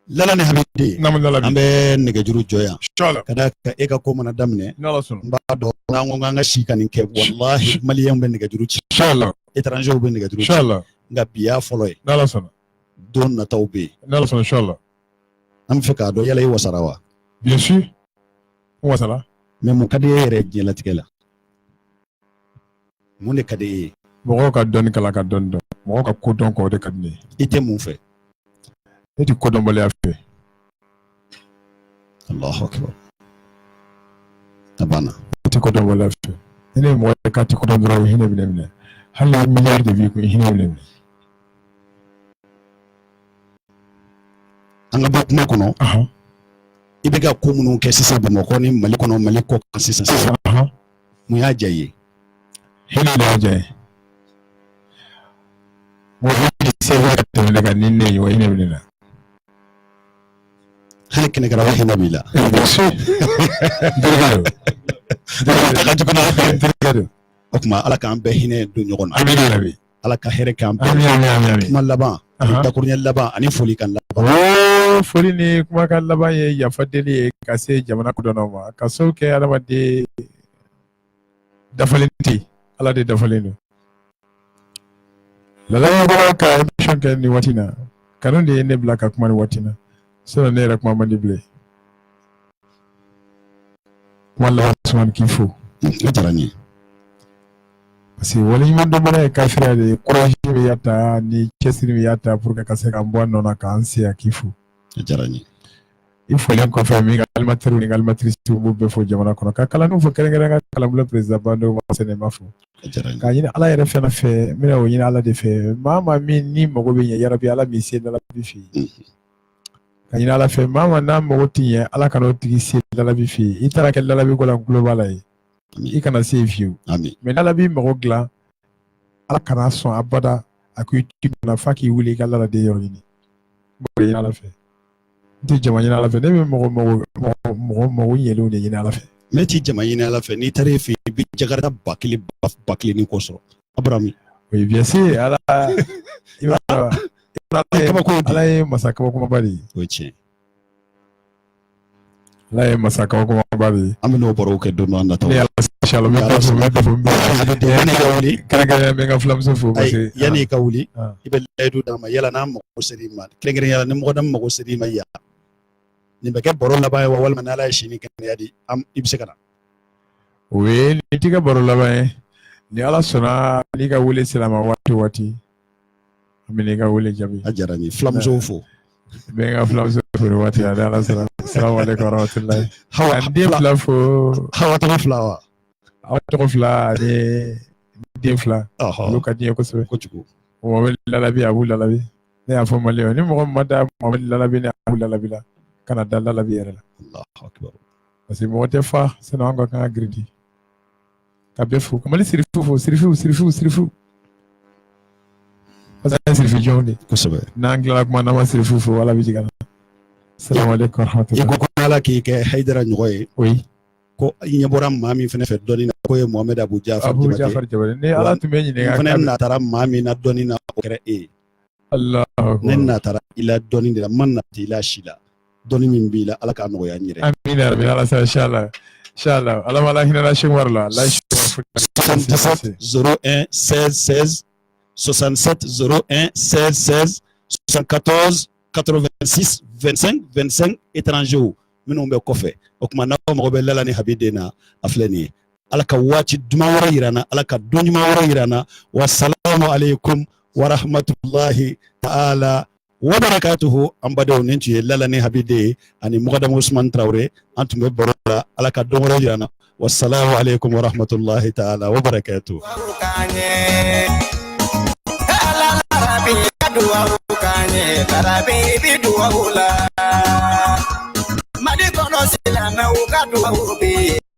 Lala ni habide. An bɛ nɛgɛjuru jɔ yan. Ka da ka e ka ko mana daminɛ. N b'a dɔn n'an ko k'an ka si ka nin kɛ walahi maliyɛnw bɛ nɛgɛjuru ci. Étrangers bɛ nɛgɛjuru ci. Nka bi y'a fɔlɔ ye. Don nataw bɛ yen. An bɛ fɛ k'a dɔn yala i wasara wa? Bien sûr. N wasara. Mais mun ka di e yɛrɛ diɲɛlatigɛ la? Mun de ka di e ye? Mɔgɔw ka dɔnni kalan ka dɔnni dɔn. Mɔgɔw ka ko dɔn kɔ o de ka di ne ye. I tɛ mun fɛ? Ne ti kodɔnbaliya fɛ. Allahu akbar. A banna. Ne ti kodɔnbaliya fɛ. Ne ye mɔgɔ ye k'a ti kodɔn dɔrɔn hinɛ minɛ minɛ. Hali ni miliyari de b'i kun hinɛ minɛ minɛ. an ka bɔ kuma kɔnɔ i bɛ ka ko minnu kɛ sisan Bamakɔ ni Mali kɔnɔ Mali kɔ kan sisan mun y'a diya i ye hinɛ de y'a diya ye mo hinɛ se ka tɛmɛ ka ni ne ye wa hinɛ minɛ na hali kɛnɛkɛra wa hinɛ b'i la o tuma Ala k'an bɛɛ hinɛ don ɲɔgɔn na Ala ka hɛrɛ k'an bɛɛ kuma laban ani dakuruɲɛ laban ani foli kan laban foli ni kumakan laban ye yafa deli ye ka se jamana kudɔnnaw ma ka sababu kɛ adamaden dafalen tɛ Ala de dafalen don lamɛnbagaw ka émission kɛ nin waati na kanu de ye ne bila ka kuma nin waati na sinon ne yɛrɛ kuma man di bilen kuma laban Usumani k'i fo o diyara n ye parce que waleɲuman dɔnbaliya ye kafiriya de ye courage bɛ y'a ta ni cɛsiri bɛ y'a ta pour que ka se k'an bɔ a nɔ na k'an se a k'i fo o diyara n ye i folen kɔfɛ min ka alimateur ni ka alimatrice b'u bɛɛ fɔ jamana kɔnɔ ka kalandenw fɔ kɛrɛnkɛrɛnnen ka kalanbulon président Bando Masɛnɛ ma fo k'a ɲini Ala yɛrɛ fɛnɛ fɛ n bɛna o ɲini Ala de fɛ maa maa min ni mago bɛ ɲɛ yarabi Ala min se dalabi fɛ yen ka ɲini Ala fɛ maa maa n'a mago tɛ ɲɛ Ala kana o tigi se dalabi fɛ yen i taara kɛ dalabi ko la n tulo b'a la ye i kana se yen fiyewu mais n'Ala b'i mago dilan Ala kana sɔn abada a ko i ti na fa k'i wuli i ka Ala den yɔrɔ ɲini mɔgɔ ɲini Ala fɛ n tɛ jama ɲini Ala fɛ ne bɛ mɔgɔ ɲɛlenw de ɲini Ala fɛ ne ti jama ɲini Ala fɛ n'i taara e fɛ i bɛ jakarta ba kelen ni kɔ sɔrɔ Abraham oui bien sûr Ala i b'a dɔn Ala ye masa kabakomaba de ye o ye tiɲɛ Ala ye masa kabakomaba de ye an bɛ n'o barow kɛ don dɔ nataw ne Ala shalom me taso me dafo me yanni ka wuli kɛrɛnkɛrɛnnen bɛ n ka filamuso fo parce que yanni ka wuli i bɛ layidu d'a ma yala n'a mago ser'i ma kɛrɛnkɛrɛnnenya la ni mɔgɔ dama mago ser'i ma yan nin bɛ kɛ baro laban ye wa walima n'Ala ye sini kɛnɛya di i bɛ se ka na o ye nin t'i ka baro laban ye ni Ala sɔnna n'i ka wele sera ma waati o waati an bɛ n'i ka wele jaabi a diyara n ye filamusow fo n bɛ n ka filamuso fo nin waati la ni Ala sɔnna salamu aleykum wa rahmatulahi Hawa n den fila fo Hawa tɔgɔ fila wa aw tɔgɔ fila ani den fila olu ka di n ye kosɛbɛ kojugu Mohamed Lalabi Abu Lalabi ne y'a fɔ Maliyɛnw ni mɔgɔ min ma da Mohamed Lalabi ni Abu Lalabi la kana da Lalabi yɛrɛ la parce que mɔgɔ tɛ fa sinon an ka kan ka giridi ka bɛɛ fo ka Mali sirifu fo sirifu parce que an ye sirifu jɔnw de kosɛbɛ n'an tilala kuma n'an ma sirifu fo Ala bɛ jigin na salamu aleykum wa rahmatulahi i ko ko Ala k'i kɛ Hayidara ɲɔgɔn ye oui ko i ɲɛ bɔra maa min fɛnɛ fɛ dɔɔnin na k'o ye Mohamed Abu Jafar Jabate ni Ala tun bɛ ɲininka fɛnɛ natara maa min na dɔɔnin na o kɛra e ye ne natara i la dɔɔnin de la man nati i la si la dɔɔnin min b'i la Ala k'a nɔgɔya n yɛrɛ amin ya rabbi Ala sa inchallah Ala ma la hinɛ la Cheikh Umar la 77 01 16 16 67 01 16 16 74 86 25 étrangers minnu bɛ kɔfɛ o kuma n'aw mago bɛ Lala ni Habiden na a filɛ nin ye Ala ka waati duman wɛrɛ yira n na Ala ka don ɲuman wɛrɛ yira n na wa salamu aleykum wa rahmatulahi ta'ala wa barakatuhu an badenw nin tun ye Lala ni Habiden ye ani Mɔgɔdamu Usumani Tarawele an tun bɛ baro la Ala ka don wɛrɛ yira n na wa salamu aleykum wa rahmatulahi ta'ala wa barakatuhu Madi kono sila me uka duwa ubi